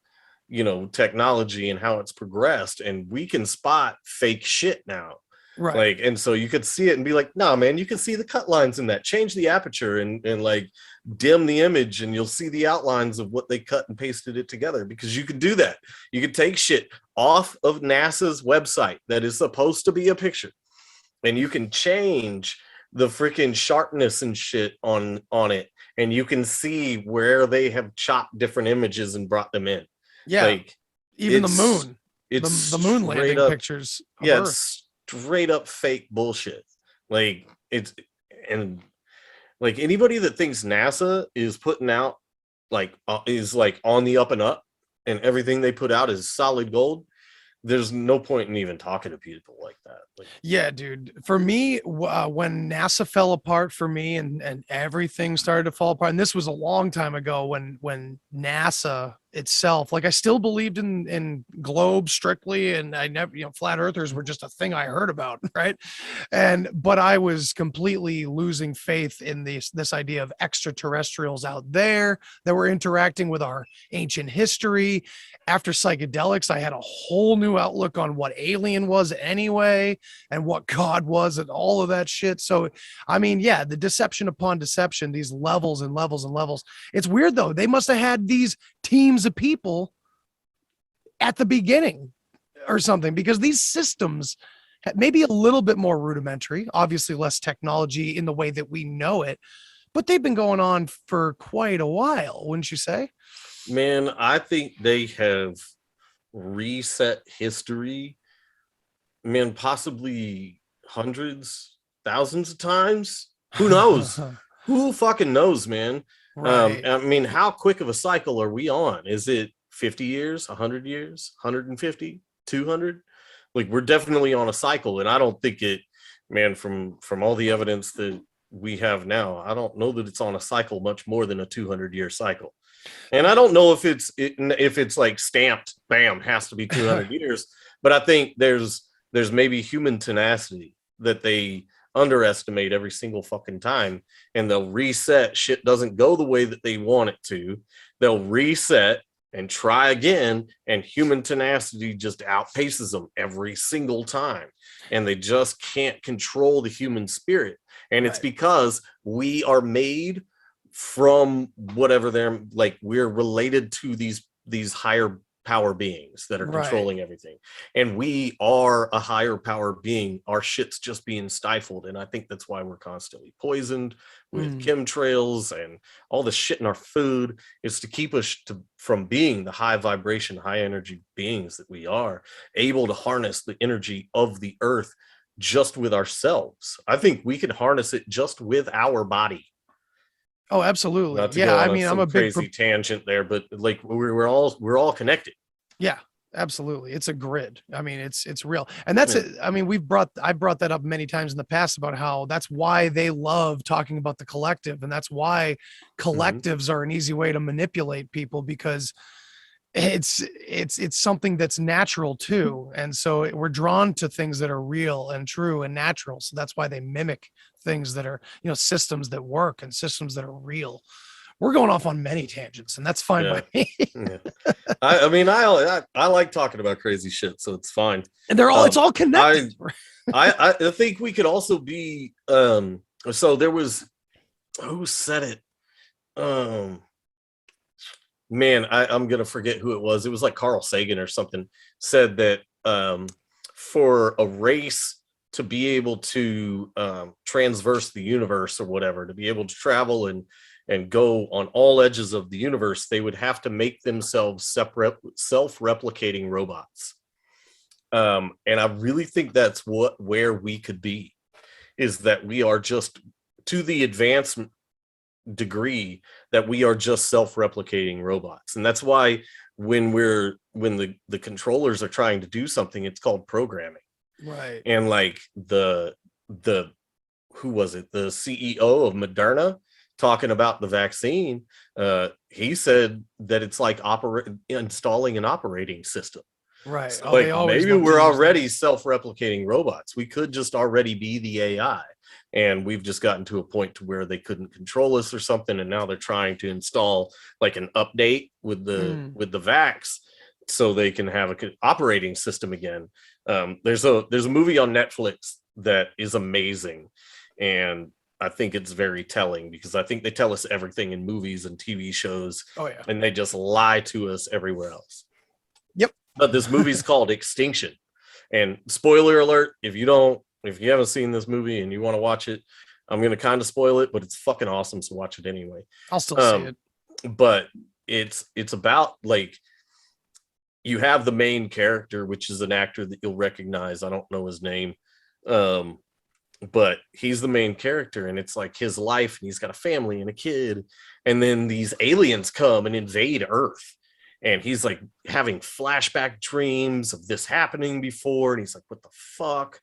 you know, technology and how it's progressed, and we can spot fake shit now. Right. Like, and so you could see it and be like, nah, man, you can see the cut lines in that. Change the aperture and like dim the image, and you'll see the outlines of what they cut and pasted it together, because you can do that. You can take shit off of NASA's website that is supposed to be a picture, and you can change the freaking sharpness and shit on it, and you can see where they have chopped different images and brought them in. Yeah, like even the moon, it's the moon landing pictures. Yeah, it's straight up fake bullshit. Like and like anybody that thinks NASA is putting out is like on the up and up, and everything they put out is solid gold, there's no point in even talking to people like that. Like, yeah, dude. For me, when NASA fell apart for me, and everything started to fall apart, and this was a long time ago, when NASA itself, like, I still believed in globes strictly, and I never, flat earthers were just a thing I heard about, right? But I was completely losing faith in this idea of extraterrestrials out there that were interacting with our ancient history. After psychedelics, I had a whole new outlook on what alien was anyway, and what God was, and all of that shit. So, I mean, yeah, the deception upon deception, these levels and levels and levels. It's weird though. They must have had these teams of people at the beginning or something, because these systems may be a little bit more rudimentary, obviously less technology in the way that we know it, but they've been going on for quite a while, wouldn't you say? Man, I think they have reset history, man, possibly hundreds, thousands of times. Who knows? Who fucking knows, man? Right. I mean, how quick of a cycle are we on? Is it 50 years, 100 years, 150, 200? Like, we're definitely on a cycle, and I don't think from all the evidence that we have now, I don't know that it's on a cycle much more than a 200-year cycle. And I don't know if it's like stamped, bam, has to be 200 years, but I think there's maybe human tenacity that they underestimate every single fucking time, and they'll reset. Shit doesn't go the way that they want it to. They'll reset and try again, and human tenacity just outpaces them every single time, and they just can't control the human spirit. And it's because we are made from whatever they're like, we're related to these higher power beings that are controlling everything, and we are a higher power being. Our shit's just being stifled, and I think that's why we're constantly poisoned with chemtrails and all the shit in our food. Is to keep us from being the high vibration, high energy beings that we are, able to harness the energy of the earth just with ourselves. I think we can harness it just with our body. Oh, absolutely. Not to yeah, go on I mean, I'm a big crazy tangent there, but like we're all connected. Yeah, absolutely. It's a grid. I mean, it's real. And that's it. I mean, I brought that up many times in the past about how that's why they love talking about the collective, and that's why collectives are an easy way to manipulate people, because it's something that's natural too. And so we're drawn to things that are real and true and natural. So that's why they mimic things that are, systems that work and systems that are real. We're going off on many tangents, and that's fine by me. I mean, I like talking about crazy shit, so it's fine. And it's all connected. I think we could also be so there was, who said it? man, I'm gonna forget who it was. It was like Carl Sagan or something said that for a race to be able to transverse the universe or whatever, to be able to travel and go on all edges of the universe, they would have to make themselves separate, self-replicating robots. And I really think that's where we could be, is that we are just to the advanced degree that we are just self-replicating robots. And that's why when the controllers are trying to do something, it's called programming. Right. And like the who was it, the CEO of Moderna, talking about the vaccine, he said that it's like installing an operating system. Right. So like maybe we're already self-replicating robots. We could just already be the AI, and we've just gotten to a point to where they couldn't control us or something, and now they're trying to install like an update with the vax so they can have an operating system again. There's a movie on Netflix that is amazing, and I think it's very telling, because I think they tell us everything in movies and TV shows. Oh yeah. And they just lie to us everywhere else. Yep. But this movie's called Extinction. And spoiler alert, if you haven't seen this movie and you want to watch it, I'm going to kind of spoil it, but it's fucking awesome. So watch it anyway. I'll still see it. But it's about, like, you have the main character, which is an actor that you'll recognize. I don't know his name. But he's the main character, and it's like his life, and he's got a family and a kid. And then these aliens come and invade Earth. And he's like having flashback dreams of this happening before. And he's like, what the fuck?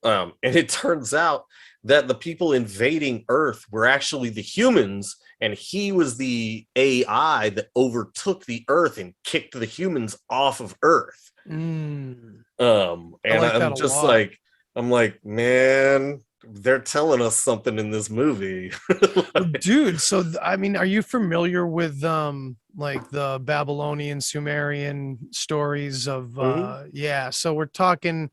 And it turns out that the people invading Earth were actually the humans. And he was the AI that overtook the Earth and kicked the humans off of Earth. And I'm just like, man, they're telling us something in this movie. Dude, so I mean, are you familiar with like the Babylonian Sumerian stories of yeah, so we're talking,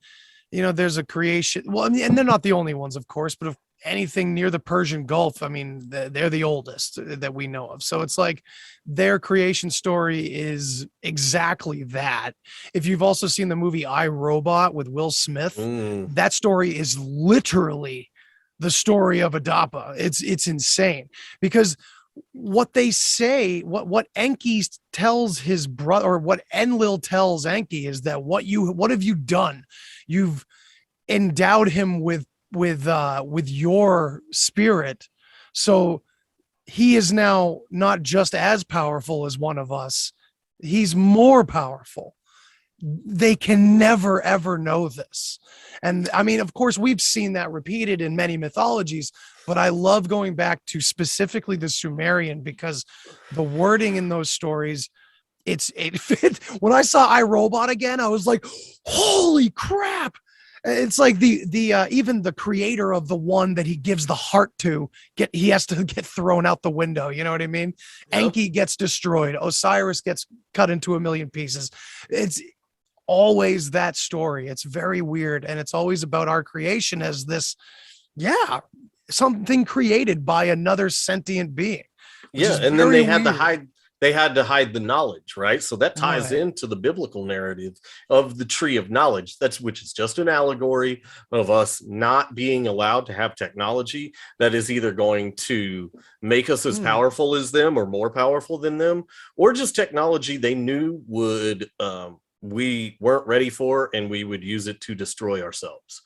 you know, there's a creation, well, I mean, and they're not the only ones, of course, but if anything near the Persian Gulf, I mean, they're the oldest that we know of. So it's like their creation story is exactly that. If you've also seen the movie I, Robot with Will Smith, that story is literally the story of Adapa. It's insane, because what they say, what Enki tells his brother, or what Enlil tells Enki, is that what have you done? You've endowed him with your spirit, so he is now not just as powerful as one of us, he's more powerful. They can never ever know this. And I mean, of course, we've seen that repeated in many mythologies, but I love going back to specifically the Sumerian, because the wording in those stories, it fit. When I saw I, Robot again, I was like, holy crap. It's like the even the creator of the one that he gives the heart to, he has to get thrown out the window. You know what I mean? Yep. Enki gets destroyed. Osiris gets cut into a million pieces. It's always that story. It's very weird. And it's always about our creation as this, something created by another sentient being. Yeah. And then they had to hide the knowledge, right? So that ties into the biblical narrative of the tree of knowledge, which is just an allegory of us not being allowed to have technology that is either going to make us as powerful as them or more powerful than them, or just technology they knew would we weren't ready for, and we would use it to destroy ourselves.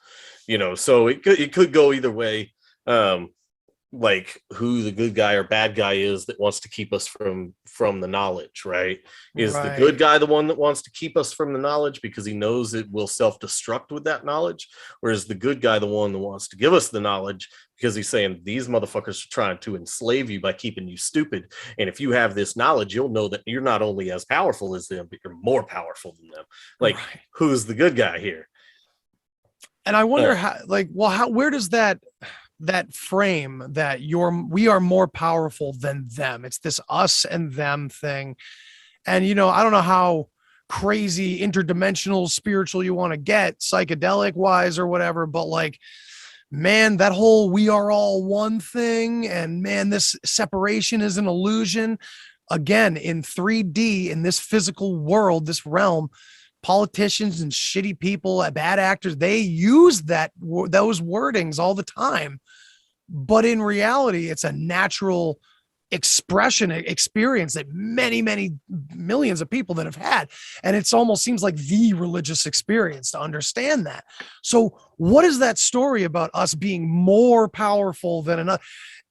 You know, so it could go either way. Like who the good guy or bad guy is that wants to keep us from the knowledge, right? Is the good guy the one that wants to keep us from the knowledge because he knows it will self-destruct with that knowledge? Or is the good guy the one that wants to give us the knowledge because he's saying these motherfuckers are trying to enslave you by keeping you stupid, and if you have this knowledge, you'll know that you're not only as powerful as them, but you're more powerful than them. Like, who's the good guy here? And I wonder where does that frame that we are more powerful than them, it's this us and them thing. And you know, I don't know how crazy interdimensional spiritual you want to get, psychedelic wise or whatever, but like, man, that whole we are all one thing, and man, this separation is an illusion. again in 3D in this physical world, this realm. Politicians and shitty people, bad actors, they use those wordings all the time. But in reality, it's a natural expression experience that many millions of people that have had, and it's almost seems like the religious experience to understand that. So what is that story about us being more powerful than another?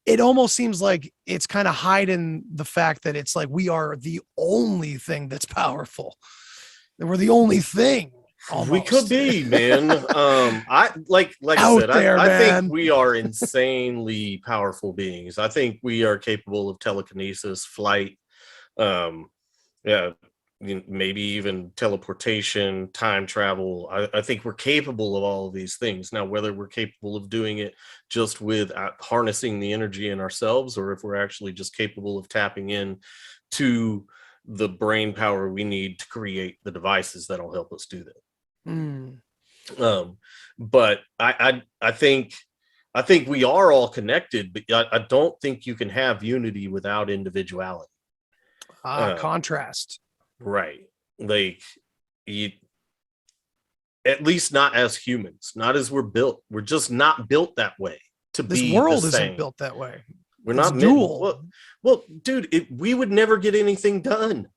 It almost seems like it's kind of hiding the fact that it's like we are the only thing that's powerful, that we're the only thing. Almost. We could be, man. I like I said, I think we are insanely powerful beings. I think we are capable of telekinesis, flight, maybe even teleportation, time travel. I think we're capable of all of these things. Now, whether we're capable of doing it just with harnessing the energy in ourselves, or if we're actually just capable of tapping in to the brain power we need to create the devices that'll help us do that. But I think we are all connected, but I don't think you can have unity without individuality. Contrast, right? Like, at least not as humans, not as we're built. We're just not built that way. This world isn't built that way. We're not dual. Well, dude, we would never get anything done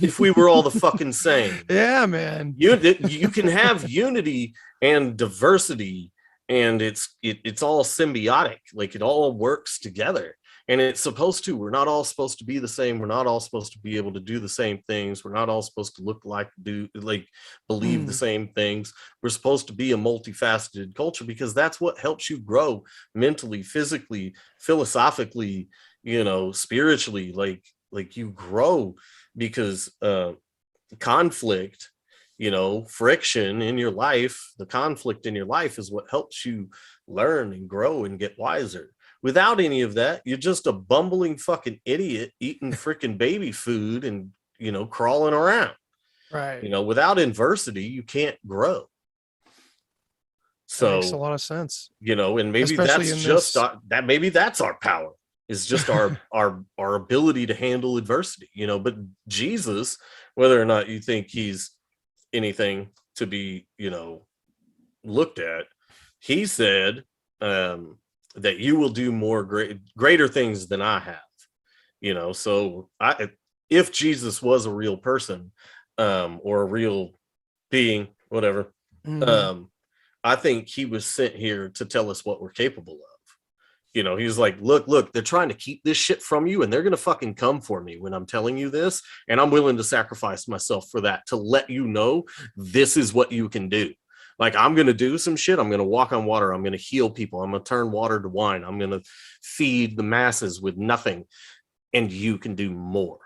if we were all the fucking same. Yeah, man. You can have unity and diversity, and it's all symbiotic. Like, it all works together, and it's supposed to. We're not all supposed to be the same. We're not all supposed to be able to do the same things. We're not all supposed to look like, believe the same things. We're supposed to be a multifaceted culture, because that's what helps you grow mentally, physically, philosophically, spiritually. Like you grow, because conflict, friction in your life, the conflict in your life is what helps you learn and grow and get wiser. Without any of that, you're just a bumbling fucking idiot eating freaking baby food and, crawling around. Right. Without adversity, you can't grow. So that makes a lot of sense. And maybe maybe that's our power. Is just our ability to handle adversity, but Jesus, whether or not you think he's anything to be, looked at, he said that you will do more greater things than I have, so if Jesus was a real person, or a real being, whatever, I think he was sent here to tell us what we're capable of. He's like, look, they're trying to keep this shit from you, and they're going to fucking come for me when I'm telling you this. And I'm willing to sacrifice myself for that, to let you know this is what you can do. Like, I'm going to do some shit. I'm going to walk on water. I'm going to heal people. I'm going to turn water to wine. I'm going to feed the masses with nothing. And you can do more.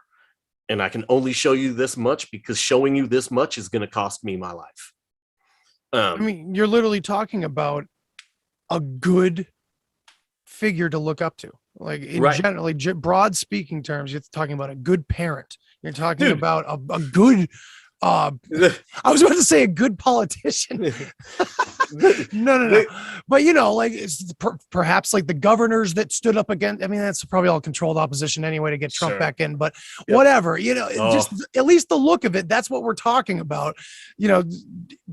And I can only show you this much, because showing you this much is going to cost me my life. I mean, you're literally talking about a good figure to look up to, like, in generally broad speaking terms. You're talking about a good parent. You're talking about a good I was about to say a good politician. No. But it's perhaps like the governors that stood up against. I mean, that's probably all controlled opposition anyway to get Trump back in. But whatever, just at least the look of it. That's what we're talking about.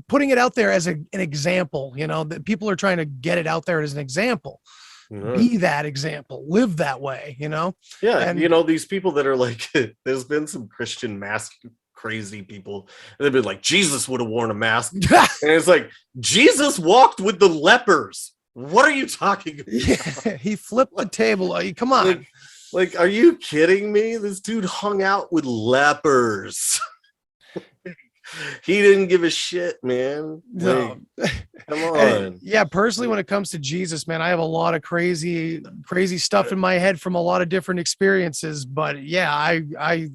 Putting it out there as an example. That people are trying to get it out there as an example. Be that example, live that way, and these people that are like, there's been some Christian mask crazy people, and they've been like, Jesus would have worn a mask. And it's like, Jesus walked with the lepers. What are you talking about? Yeah, he flipped the table. Come on. Like, are you kidding me? This dude hung out with lepers. He didn't give a shit, man. No. Come on. And personally, when it comes to Jesus, man, I have a lot of crazy stuff in my head from a lot of different experiences. But I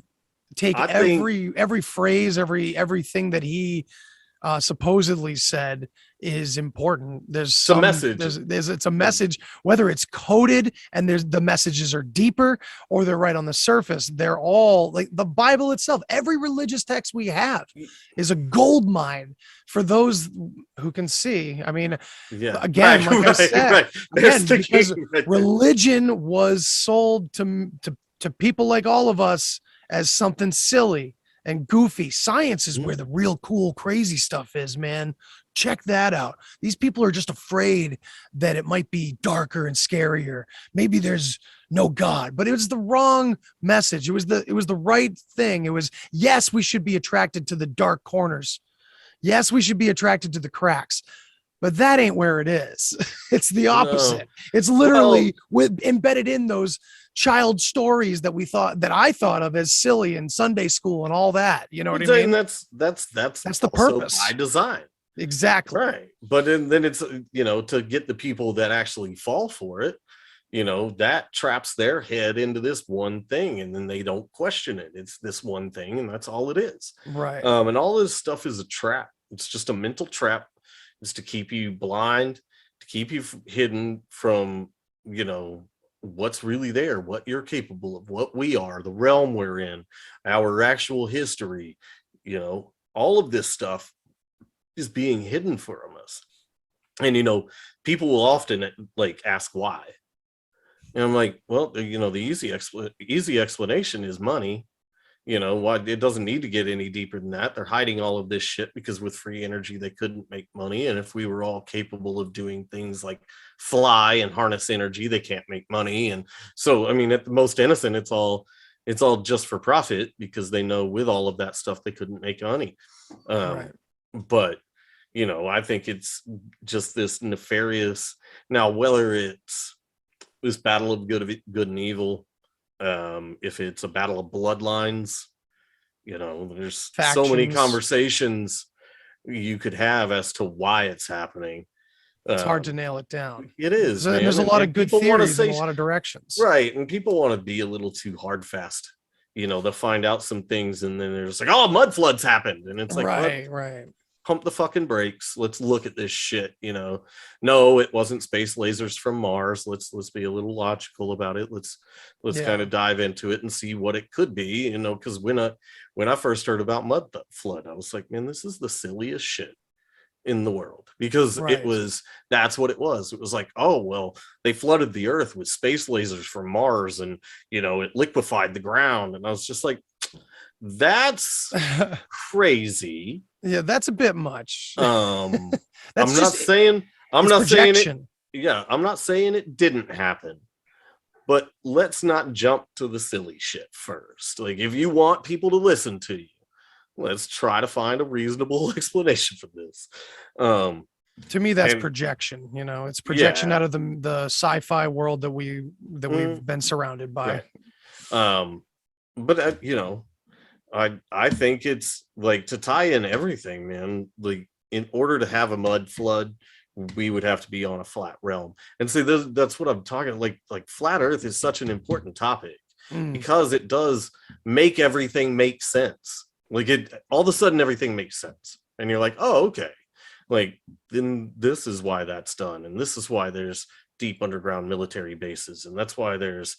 take every phrase, everything that he supposedly said is important. There's some message. It's a message, whether it's coded and the messages are deeper or they're right on the surface. They're all like the Bible itself. Every religious text we have is a gold mine for those who can see. I mean, again, I said, because religion was sold to to people like all of us as something silly and goofy. Science is where the real cool, crazy stuff is, man. Check that out. These people are just afraid that it might be darker and scarier. Maybe there's no God, but it was the wrong message. It was the right thing. It was, yes, we should be attracted to the dark corners. Yes, we should be attracted to the cracks, but that ain't where it is. It's the opposite. No. It's literally embedded in those child stories that I thought of as silly in Sunday school and all that. You know what I mean? That's the purpose by design. Exactly. Right. But then it's, to get the people that actually fall for it, that traps their head into this one thing, and then they don't question it. It's this one thing, and that's all it is. Right. And all this stuff is a trap. It's just a mental trap. It's to keep you blind, to keep you hidden from, what's really there, what you're capable of, what we are, the realm we're in, our actual history. All of this stuff is being hidden from us. And people will often ask why. And I'm like, well, the easy explanation is money. Why it doesn't need to get any deeper than that. They're hiding all of this shit because with free energy they couldn't make money, and if we were all capable of doing things like fly and harness energy, they can't make money. And so, at the most innocent, it's all just for profit, because they know with all of that stuff they couldn't make money. Right. But I think it's just this nefarious. Now, whether it's this battle of good and evil, if it's a battle of bloodlines, there's Factions. so many conversations you could have as to why it's happening. It's hard to nail it down. It is. There's a lot of good theories in a lot of directions. Right. And people want to be a little too hard fast. They'll find out some things and then they're just like, oh, mud floods happened. And it's like, right. Pump the fucking brakes. Let's look at this shit. No, it wasn't space lasers from Mars. Let's be a little logical about it. Let's kind of dive into it and see what it could be. Because when I first heard about mud flood, I was like, man, this is the silliest shit in the world, because that's what it was. It was like, oh, well, they flooded the earth with space lasers from Mars, and it liquefied the ground. And I was just like, that's crazy. Yeah, that's a bit much. I'm not saying it. Yeah, I'm not saying it didn't happen, but let's not jump to the silly shit first. If you want people to listen to you, let's try to find a reasonable explanation for this. To me, that's projection. It's projection out of the sci-fi world that we've been surrounded by. Right. But I think it's to tie in everything, man. In order to have a mud flood, we would have to be on a flat realm. And see, that's what I'm talking. Like flat Earth is such an important topic because it does make everything make sense. All of a sudden everything makes sense, and you're like, oh, okay. Then this is why that's done, and this is why there's deep underground military bases, and that's why there's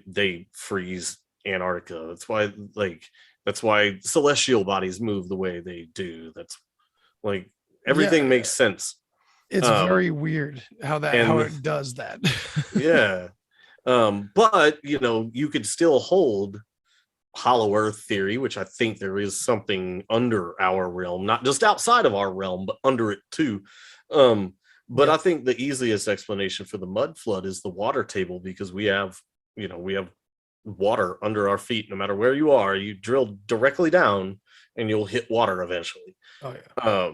they freeze Antarctica. That's why celestial bodies move the way they do. That's everything makes sense. It's very weird how it does that. Yeah. But you could still hold hollow earth theory, which I think there is something under our realm, not just outside of our realm, but under it too. But I think the easiest explanation for the mud flood is the water table, because we have water under our feet. No matter where you are, you drill directly down and you'll hit water eventually. Oh yeah.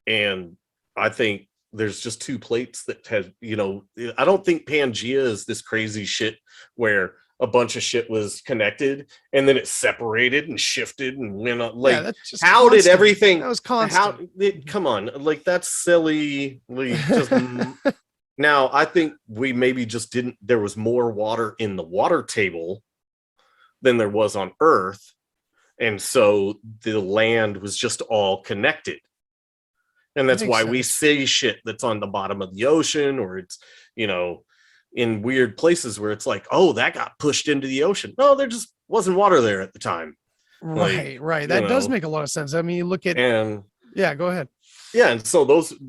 And I think there's just two plates that have, I don't think Pangea is this crazy shit where a bunch of shit was connected and then it separated and shifted and went up. How did everything? That was constant. Come on, that's silly. Now, I think we maybe just didn't. There was more water in the water table than there was on Earth, and so the land was just all connected. And that's why we see shit that's on the bottom of the ocean, or it's in weird places where it's like, oh, that got pushed into the ocean. No, there just wasn't water there at the time. Right. That does make a lot of sense. I mean, you look at go ahead. Yeah, and so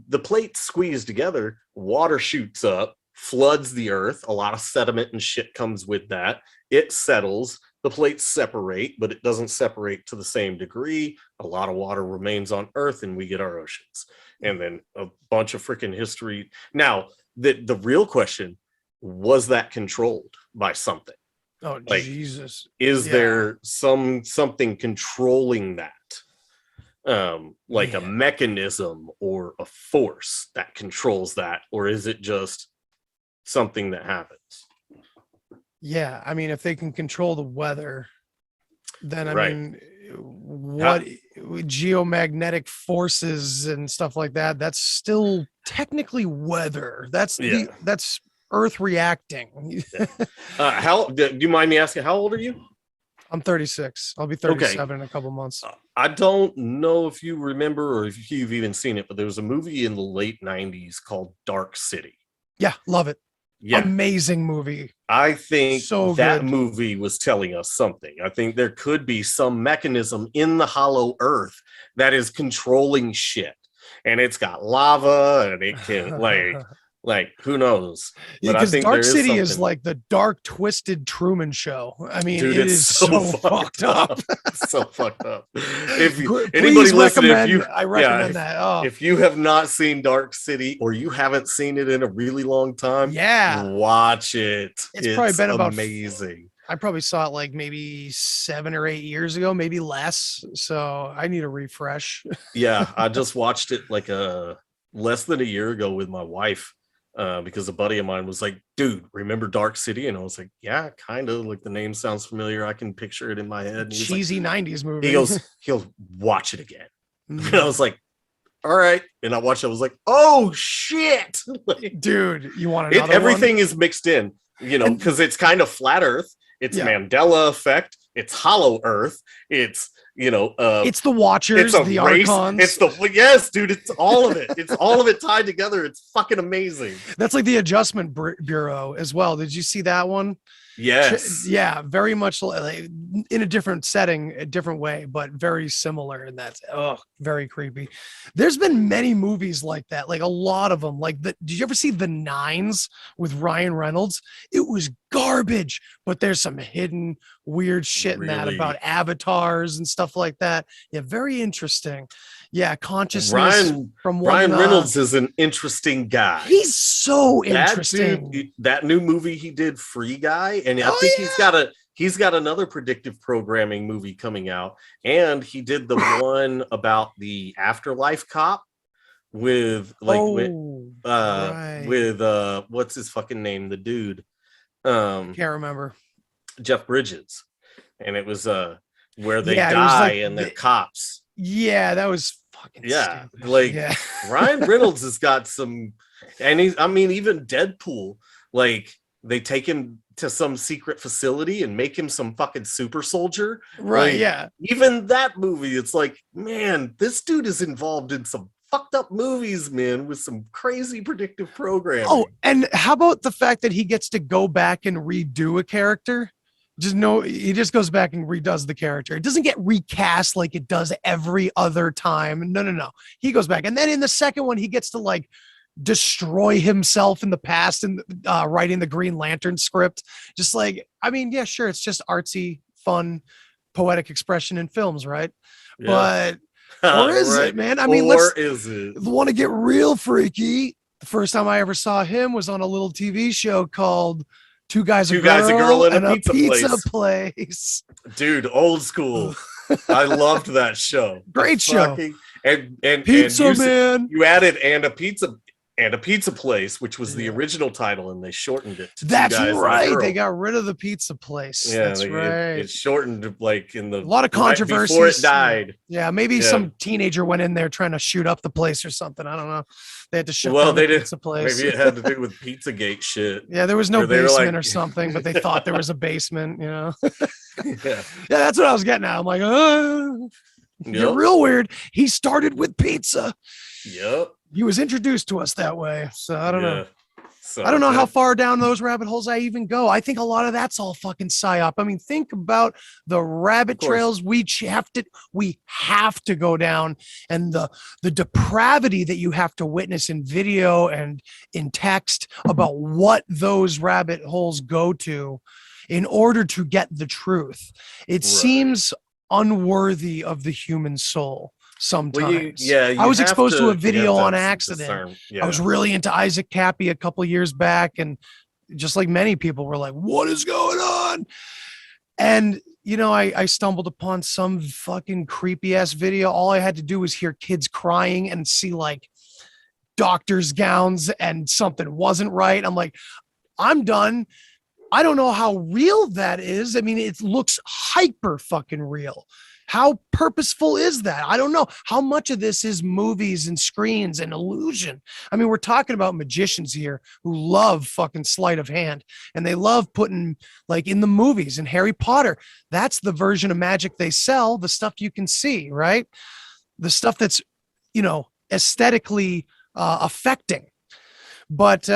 the plates squeeze together, water shoots up, floods the earth. A lot of sediment and shit comes with that. It settles. The plates separate, but it doesn't separate to the same degree. A lot of water remains on Earth, and we get our oceans. And then a bunch of freaking history. Now, the real question, was that controlled by something? Oh, Like, Jesus. Is there something controlling that? Like a mechanism or a force that controls that? Or is it just something that happens? Yeah, I mean, if they can control the weather, then I Right. mean, what geomagnetic forces and stuff like that, that's still technically weather. That's that's Earth reacting. How do you mind me asking, how old are you? I'm 36. I'll be 37 in a couple months. I don't know if you remember or if you've even seen it, but there was a movie in the late 90s called Dark City. Yeah, love it. Yeah. Amazing movie. I think So that good. movie was telling us something. I think there could be some mechanism in the hollow earth that is controlling shit. And it's got lava and it can like who knows? Yeah, But I because think Dark there City is something. like the dark, twisted Truman Show. I mean, Dude, it it's is so fucked up. So fucked up. If Please anybody listen, I recommend that. Oh, if you have not seen Dark City or you haven't seen it in a really long time, yeah, watch it. It's probably been about amazing. I probably saw it like maybe 7 or 8 years ago, maybe less. So I need a refresh. Yeah, I just watched it like less than a year ago with my wife. Because a buddy of mine was like, dude, remember Dark City? And I was like, yeah, kind of. Like the name sounds familiar. I can picture it in my head. And he's Cheesy like, 90s movie. he'll watch it again. And I was like, all right. And I watched it. I was like, oh shit. Like, dude, you want another everything one? is mixed in, because it's kind of flat earth. It's Yeah. Mandela effect. It's hollow earth. It's it's the Watchers, it's the race. Archons. Yes, dude. It's all of it. It's all of it tied together. It's fucking amazing. That's like the Adjustment Bureau as well. Did you see that one? Yes. Yeah, very much like in a different setting, a different way, but very similar. And that's very creepy. There's been many movies like that, like a lot of them. Like did you ever see The Nines with Ryan Reynolds? It was garbage, but there's some hidden weird shit in that Really? about avatars and stuff like that. Yeah, very interesting. Yeah, consciousness from one, Ryan Reynolds is an interesting guy. He's so interesting. That new movie he did, Free Guy, and I think he's got another predictive programming movie coming out, and he did the one about the afterlife cop with what's his fucking name, the dude, Can't remember. Jeff Bridges, and it was where they Yeah, it was die like and they're cops. Yeah, that was fucking stupid. Ryan Reynolds has got some, and even Deadpool, like they take him to some secret facility and make him some fucking super soldier. Right, Like, yeah. Even that movie, it's like, man, this dude is involved in some fucked up movies, man, with some crazy predictive programming. Oh, and how about the fact that he gets to go back and redo a character? He just goes back and redoes the character. It doesn't get recast like it does every other time. No. He goes back. And then in the second one, he gets to like destroy himself in the past and writing the Green Lantern script. Just like, I mean, yeah, sure. It's just artsy, fun, poetic expression in films, right? Yeah. But, or is it, man? I mean, is it? Want to get real freaky. The first time I ever saw him was on a little TV show called Two Guys, a Girl, and a Pizza Place. Dude, old school. I loved that show. Great show. And Pizza and Man. you added and a pizza place, which was the original title, and they shortened it to That's Two Guys and a right. Girl. They got rid of the pizza place. Yeah, that's right. It shortened like in the A lot of controversy before it died. Yeah, maybe some teenager went in there trying to shoot up the place or something. I don't know. They had to shut down the pizza place. Maybe it had to do with Pizzagate shit. Yeah, there was no Or they were basement like- or something, but they thought there was a basement, Yeah. Yeah, that's what I was getting at. I'm like, you're Yep. real weird. He started with pizza. Yep. He was introduced to us that way. So I don't know. So I don't know how far down those rabbit holes I even go. I think a lot of that's all fucking psyop. I mean, think about the rabbit trails we have to go down, and the depravity that you have to witness in video and in text about what those rabbit holes go to in order to get the truth. It seems unworthy of the human soul. Sometimes I was exposed to a video on accident. I was really into Isaac Cappy a couple years back, and just like many people were like, what is going on? And I stumbled upon some fucking creepy ass video. All I had to do was hear kids crying and see like doctor's gowns, and something wasn't right. I'm like, I'm done. I don't know how real that is. I mean, it looks hyper fucking real. How purposeful is that? I don't know. How much of this is movies and screens and illusion? I mean, we're talking about magicians here who love fucking sleight of hand, and they love putting, like in the movies and Harry Potter, that's the version of magic they sell, the stuff you can see, right? The stuff that's, aesthetically affecting. But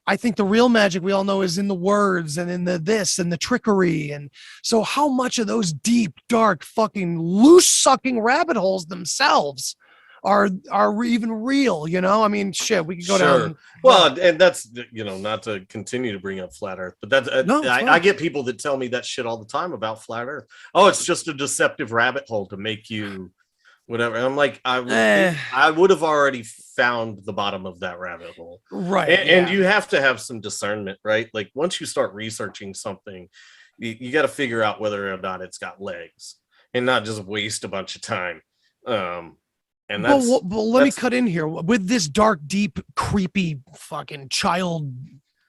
I think the real magic we all know is in the words and in the this and the trickery. And so how much of those deep, dark, fucking loose sucking rabbit holes themselves are even real? I mean, shit, we could go down. Well, and that's, not to continue to bring up flat earth, but that's, I get people that tell me that shit all the time about flat earth. Oh, it's just a deceptive rabbit hole to make you whatever. And I'm like, I would have already found the bottom of that rabbit hole, right? And you have to have some discernment, right? Like once you start researching something, you got to figure out whether or not it's got legs, and not just waste a bunch of time. And that's, well, let me cut in here with this dark, deep, creepy, fucking child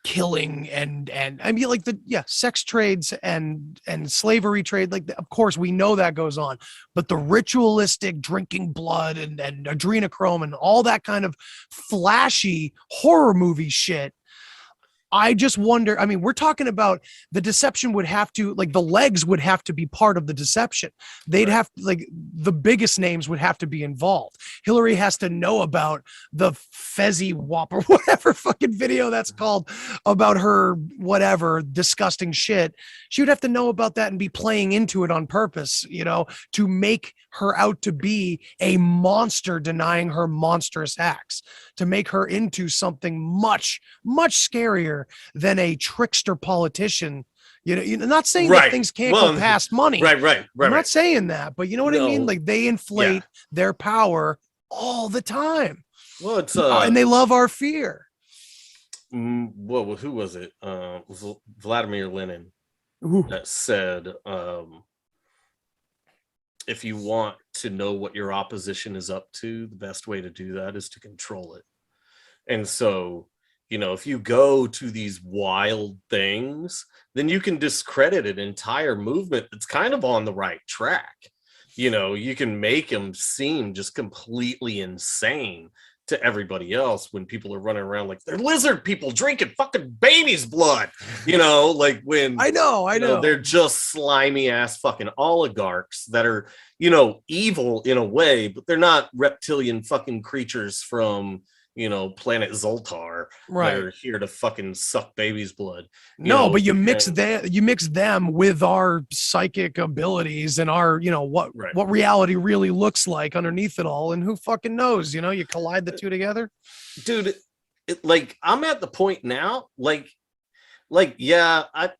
killing and I mean, like sex trades and slavery trade, like of course we know that goes on, but the ritualistic drinking blood and adrenochrome and all that kind of flashy horror movie shit, I just wonder, I mean, we're talking about the deception would have to, like the legs would have to be part of the deception. They'd have, like the biggest names would have to be involved. Hillary has to know about the Fezzy Wop or whatever fucking video that's called about her, whatever disgusting shit. She would have to know about that and be playing into it on purpose, to make her out to be a monster denying her monstrous acts, to make her into something much, much scarier than a trickster politician. Not saying that things can't go past money. Right. I'm not saying that, but you know what I mean? Like they inflate their power all the time. Well, it's and they love our fear. Well, who was it? Vladimir Lenin that said, if you want to know what your opposition is up to, the best way to do that is to control it. And so, if you go to these wild things, then you can discredit an entire movement that's kind of on the right track. You can make them seem just completely insane to everybody else when people are running around like they're lizard people drinking fucking baby's blood, like when I know they're just slimy ass fucking oligarchs that are, evil in a way, but they're not reptilian fucking creatures from, planet Zoltar, right? That are here to fucking suck baby's blood. But you mix them with our psychic abilities and our, what reality really looks like underneath it all, and who fucking knows? You collide the two together, dude. Like I'm at the point now, I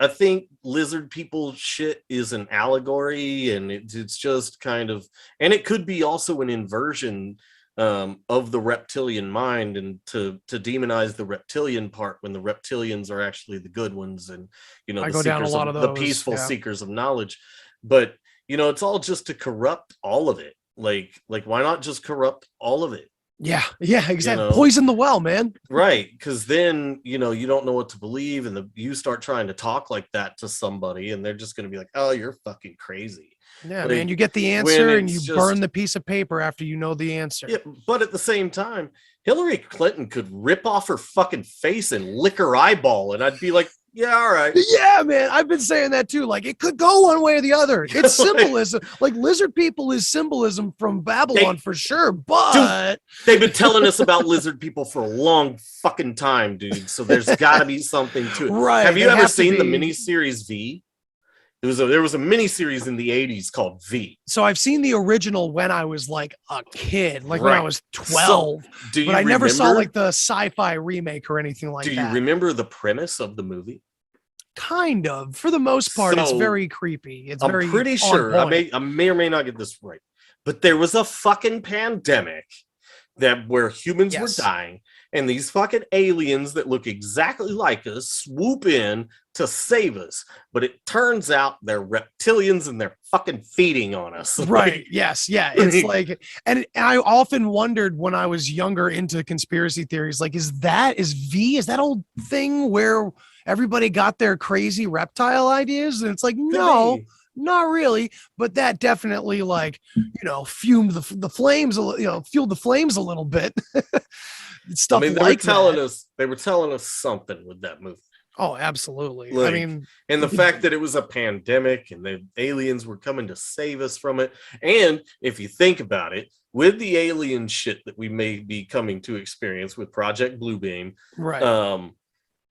think lizard people shit is an allegory, and it's just kind of, and it could be also an inversion of the reptilian mind, and to demonize the reptilian part when the reptilians are actually the good ones, and I go down a lot of those, the peaceful seekers of knowledge. But it's all just to corrupt all of it. Like why not just corrupt all of it? Yeah, exactly. Poison the well, man. Right, because then you don't know what to believe, and you start trying to talk like that to somebody, and they're just going to be like, "Oh, you're fucking crazy." Yeah, man, you get the answer and you burn the piece of paper after you know the answer. Yeah, but at the same time, Hillary Clinton could rip off her fucking face and lick her eyeball, and I'd be like, Yeah, all right. Yeah, man, I've been saying that too. Like it could go one way or the other. It's symbolism. Like lizard people is symbolism from Babylon for sure. But they've been telling us about lizard people for a long fucking time, dude. So there's got to be something to it. Right. Have you ever seen the miniseries V? There was a miniseries in the 80s called V. So I've seen the original when I was like a kid, like when I was 12. So, but I never saw like the sci-fi remake or anything like that. Do you remember the premise of the movie? Kind of. For the most part, it's very creepy. It's I'm pretty sure I may or may not get this right, but there was a fucking pandemic where humans were dying, and these fucking aliens that look exactly like us swoop in to save us. But it turns out they're reptilians and they're fucking feeding on us. Right. Yes. Yeah. It's like, and I often wondered when I was younger into conspiracy theories, like, is that old thing where everybody got their crazy reptile ideas? And it's like, no. Not really, but that definitely, like, fumed the flames, fueled the flames a little bit. Stuff. I mean, they were telling us something with that movie. Oh, absolutely. Like, I mean, and the fact that it was a pandemic and the aliens were coming to save us from it. And if you think about it, with the alien shit that we may be coming to experience with Project Bluebeam, right?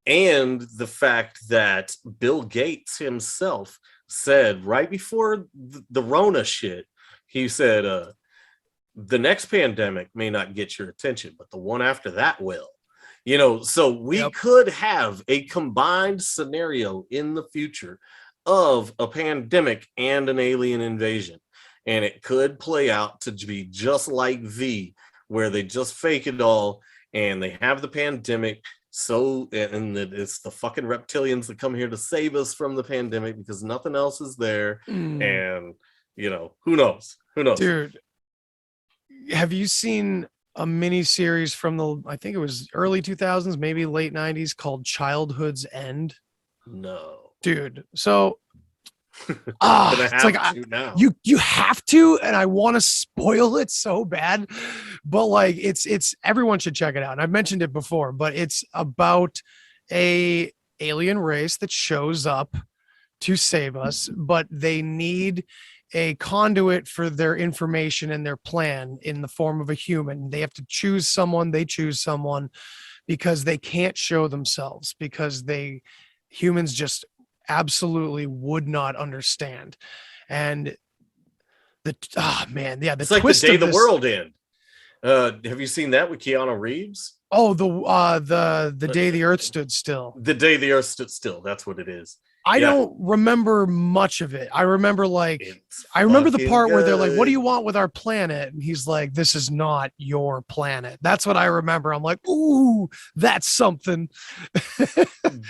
And the fact that Bill Gates himself said right before the Rona shit, he said, the next pandemic may not get your attention, but the one after that will. So we could have a combined scenario in the future of a pandemic and an alien invasion. And it could play out to be just like V, where they just fake it all and they have the pandemic. And it's the fucking reptilians that come here to save us from the pandemic because nothing else is there. And, who knows? Dude, have you seen a mini series from I think it was early 2000s, maybe late 90s, called Childhood's End? No. Dude, so it's like you have to, and I want to spoil it so bad, but like it's everyone should check it out. And I've mentioned it before, but it's about a alien race that shows up to save us, but they need a conduit for their information and their plan in the form of a human. They have to choose someone. They choose someone because they can't show themselves, because humans just absolutely would not understand. And it's like the day the world end. Have you seen that with Keanu Reeves? Oh, the day the earth stood still. The day the earth stood still. That's what it is. I don't remember much of it. I remember the part where they're like, "What do you want with our planet?" And he's like, "This is not your planet." That's what I remember. I'm like, "Ooh, that's something."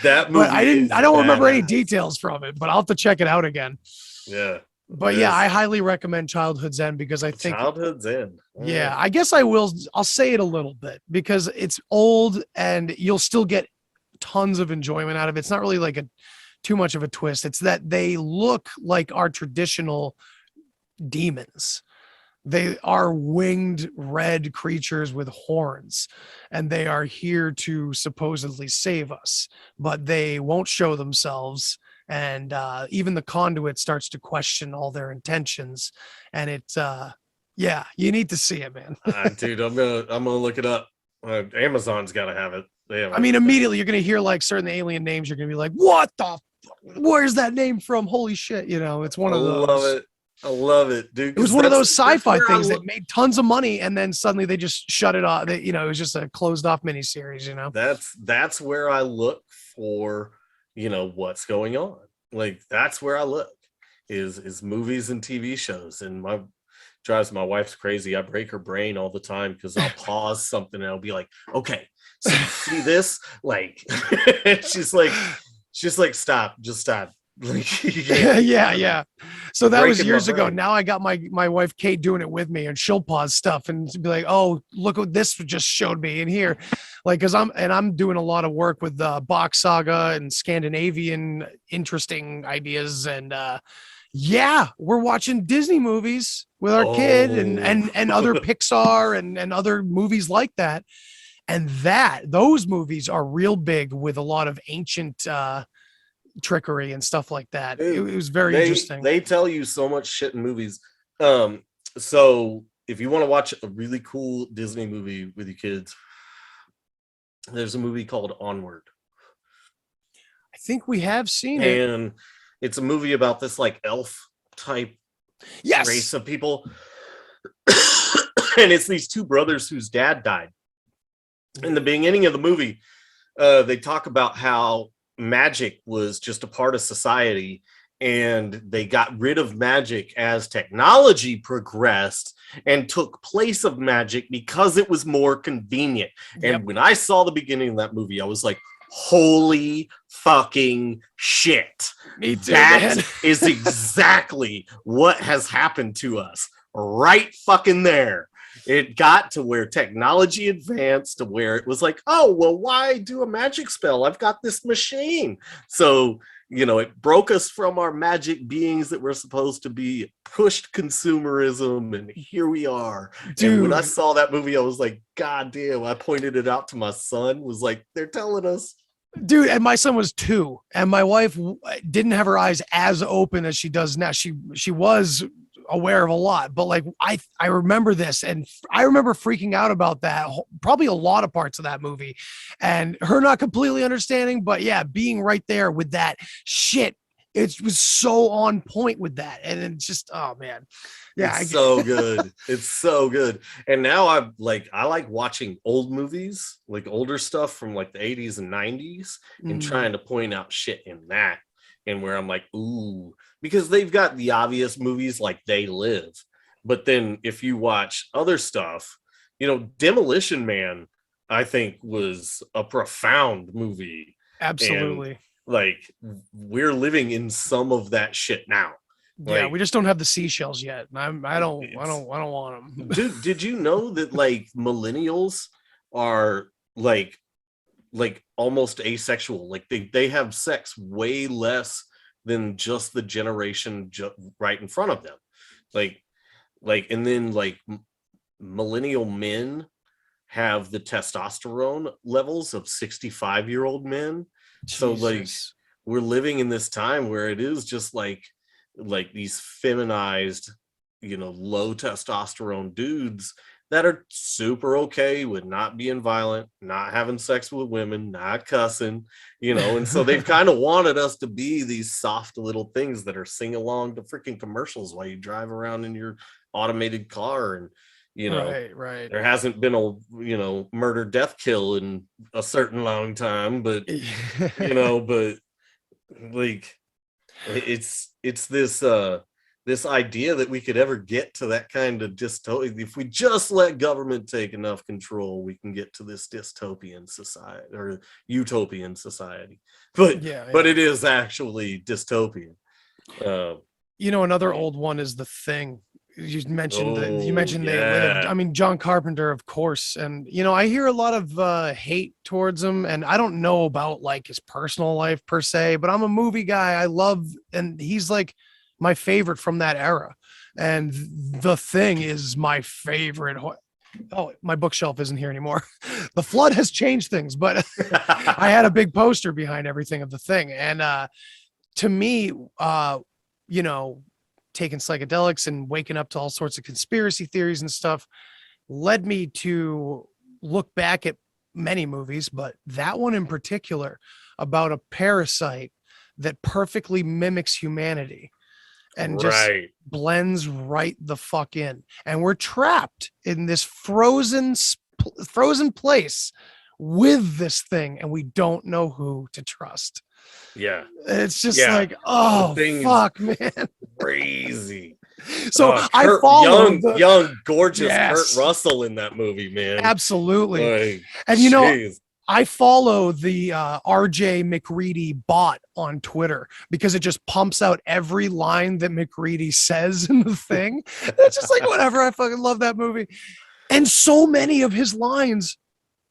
That movie. I don't remember any details from it, but I'll have to check it out again. Yeah. But yeah, I highly recommend Childhood's End because I think Childhood's End. Yeah, I guess I'll say it a little bit because it's old and you'll still get tons of enjoyment out of it. It's not really like too much of a twist. It's that they look like our traditional demons. They are winged red creatures with horns, and they are here to supposedly save us, but they won't show themselves. And even the conduit starts to question all their intentions. And it's, you need to see it, man. Dude, I'm gonna look it up. Amazon's got to have it. I mean, immediately you're going to hear like certain alien names. You're going to be like, what the where's that name from? Holy shit. It's one of those. I love it, dude. It was one of those sci-fi things that made tons of money and then suddenly they just shut it off. It was just a closed off miniseries, That's where I look for, what's going on. Like, that's where I look is movies and TV shows. And drives my wife's crazy. I break her brain all the time because I'll pause something and I'll be like, okay, so you see this? Like, she's like, stop, just stop. Yeah. So that was years ago. Now I got my wife Kate doing it with me, and she'll pause stuff and be like, "Oh, look what this just showed me in here," like because I'm doing a lot of work with Bach Saga and Scandinavian interesting ideas, and we're watching Disney movies with our kid and other Pixar and other movies like that, and those movies are real big with a lot of ancient trickery and stuff like that. It Dude, was very interesting. They tell you so much shit in movies. So if you want to watch a really cool Disney movie with your kids, there's a movie called Onward. I think we have seen it. And it's a movie about this like elf type race of people. And it's these two brothers whose dad died. In the beginning of the movie, they talk about how magic was just a part of society, and they got rid of magic as technology progressed and took place of magic because it was more convenient. And when I saw the beginning of that movie, I was like, holy fucking shit. Me too, That man. is exactly what has happened to us right fucking there. It got to where technology advanced to where it was like, oh, well, why do a magic spell? I've got this machine. So, you know, it broke us from our magic beings that were supposed to be, pushed consumerism, and here we are. Dude. And when I saw that movie, I was like, God damn, I pointed it out to my son, was like, they're telling us. Dude, and my son was 2, and my wife didn't have her eyes as open as she does now. She was aware of a lot, but like I remember this, and I remember freaking out about that, probably a lot of parts of that movie, and her not completely understanding, but yeah, being right there with that shit. It was so on point with that, and it's just, oh man, yeah, it's so good. It's so good. And now I like watching old movies, like older stuff from like the 80s and 90s, and trying to point out shit in that, and where I'm like, ooh, because they've got the obvious movies like They Live, but then if you watch other stuff, you know, Demolition Man, I think was a profound movie. Absolutely. And, like, we're living in some of that shit now. Yeah, Like, we just don't have the seashells yet. And I don't want them. Dude, did you know that like millennials are like almost asexual? Like they have sex way less than just the generation right in front of them. And then like millennial men have the testosterone levels of 65-year-old men. So like we're living in this time where it is just like these feminized, you know, low testosterone dudes that are super okay with not being violent, not having sex with women, not cussing, you know. And so they've kind of wanted us to be these soft little things that are sing along to freaking commercials while you drive around in your automated car. And you know, right. There hasn't been a, you know, murder, death, kill in a certain long time, but you know, but like it's this idea that we could ever get to that kind of dystopia. If we just let government take enough control, we can get to this dystopian society or utopian society. But it is actually dystopian. You know, another old one is The Thing. You mentioned They Lived. I mean, John Carpenter, of course. And, you know, I hear a lot of hate towards him, and I don't know about like his personal life per se, but I'm a movie guy. I love, and he's like my favorite from that era. And The Thing is my favorite. Oh, my bookshelf isn't here anymore. The flood has changed things, but I had a big poster behind everything of The Thing. And to me, you know, taking psychedelics and waking up to all sorts of conspiracy theories and stuff led me to look back at many movies, but that one in particular about a parasite that perfectly mimics humanity and just blends right the fuck in. And we're trapped in this frozen place with this thing, and we don't know who to trust. Yeah, it's just like, oh fuck, man, crazy. So I follow young gorgeous Kurt Russell in that movie, man. Absolutely. And you know, I follow the RJ McReady bot on Twitter because it just pumps out every line that McReady says in The Thing. It's just like, whatever. I fucking love that movie. And so many of his lines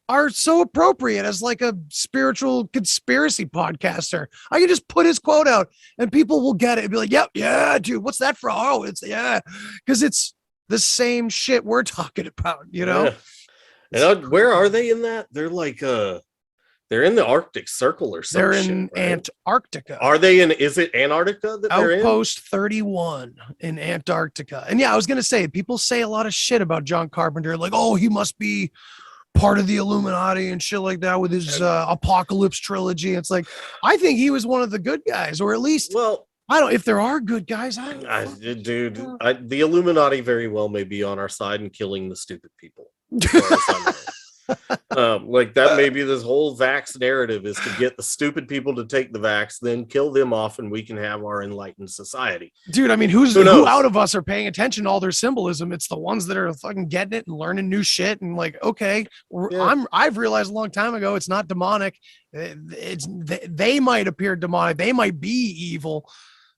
are so appropriate as like a spiritual conspiracy podcaster. I can just put his quote out and people will get it and be like, yep, yeah, dude, what's that from? Oh, it's because it's the same shit we're talking about, you know? Yeah. And where are they in that? They're They're in the Arctic Circle or something. They're in Antarctica. Are they in? Is it Antarctica that they're in? Outpost 31 in Antarctica. And yeah, I was gonna say, people say a lot of shit about John Carpenter, like, oh, he must be part of the Illuminati and shit like that with his Apocalypse trilogy. It's like, I think he was one of the good guys, or at least, Well, I don't. If there are good guys, the Illuminati very well may be on our side and killing the stupid people. As far as I know. Like that may be this whole vax narrative is to get the stupid people to take the vax, then kill them off, and we can have our enlightened society. Dude, I mean, who out of us are paying attention to all their symbolism? It's the ones that are fucking getting it and learning new shit and like, okay, I've realized a long time ago it's not demonic. They might appear demonic, they might be evil,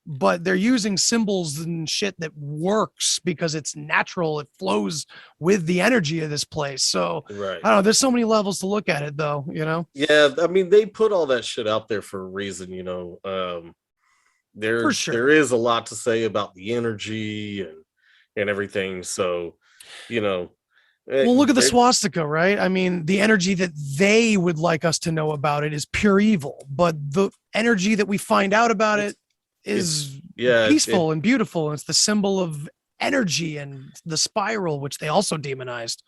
but they're using symbols and shit that works because it's natural. It flows with the energy of this place. So right. I don't know. There's so many levels to look at it, though. You know? Yeah, I mean, they put all that shit out there for a reason. You know, there is a lot to say about the energy and everything. So, you know. Well, look at the swastika, right? I mean, the energy that they would like us to know about it is pure evil, but the energy that we find out about it is peaceful and beautiful. And it's the symbol of energy and the spiral, which they also demonized.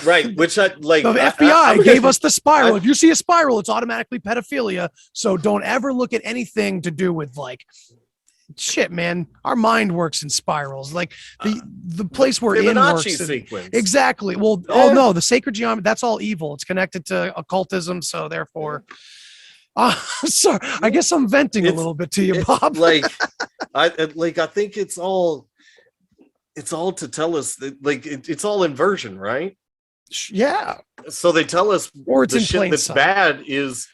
Right. Which I like. The FBI gave us the spiral. If you see a spiral, it's automatically pedophilia. So don't ever look at anything to do with like shit, man. Our mind works in spirals. Like the place we're in works sequence. Exactly. Well, oh no, the sacred geometry, that's all evil. It's connected to occultism. So therefore, sorry, I guess I'm venting a little bit to you, Bob. I think it's all to tell us that, like, it's all inversion, right? Yeah. So they tell us, or it's the in shit plain that's sight. bad is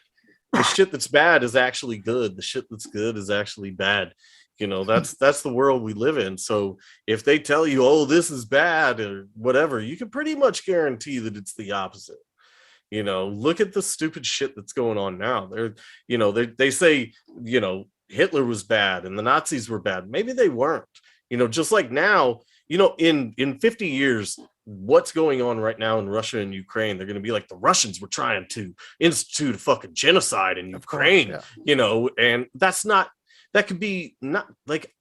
the shit that's bad is actually good. The shit that's good is actually bad. You know, that's the world we live in. So if they tell you, oh, this is bad or whatever, you can pretty much guarantee that it's the opposite. You know, look at the stupid shit that's going on now. They say, you know, Hitler was bad and the Nazis were bad. Maybe they weren't. You know, just like now, you know, in 50 years, what's going on right now in Russia and Ukraine, they're going to be like, the Russians were trying to institute a fucking genocide in Ukraine, you know, and that could be not like,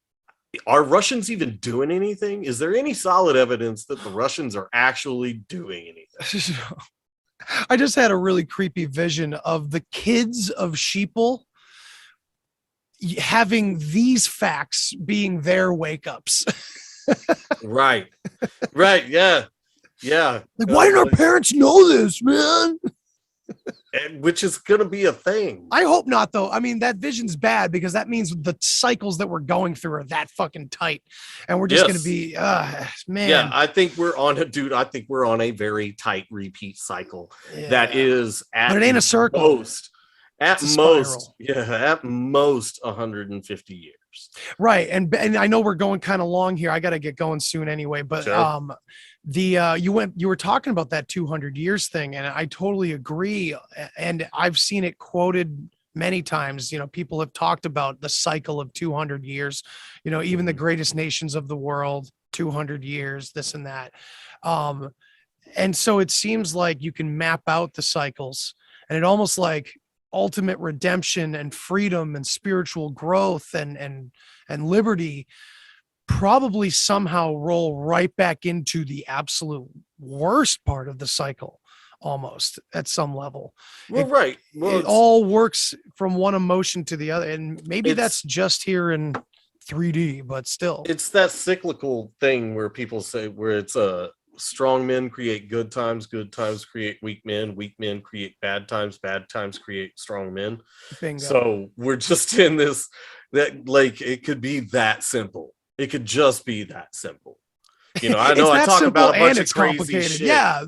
are Russians even doing anything? Is there any solid evidence that the Russians are actually doing anything? I just had a really creepy vision of the kids of Sheeple having these facts being their wake ups. Right. Yeah. Like, why didn't our parents know this, man? Which is going to be a thing. I hope not, though. I mean, that vision's bad because that means the cycles that we're going through are that fucking tight, and we're just going to be, man. Yeah, I think we're on a very tight repeat cycle that is but it ain't a circle. At most 150 years. Right. And I know we're going kind of long here. I got to get going soon anyway, but sure. You were talking about that 200 years thing, and I totally agree. And I've seen it quoted many times. You know, people have talked about the cycle of 200 years, you know, even the greatest nations of the world, 200 years, this and that. And so it seems like you can map out the cycles, and it almost like ultimate redemption and freedom and spiritual growth and liberty probably somehow roll right back into the absolute worst part of the cycle, almost at some level. Well, it all works from one emotion to the other, and maybe that's just here in 3D, but still, it's that cyclical thing where people say where it's strong men create good times create weak men create bad times create strong men. Bingo. So we're just in this, that like it could be that simple. It could just be that simple. You know, I know I talk about a bunch of crazy shit. Yeah.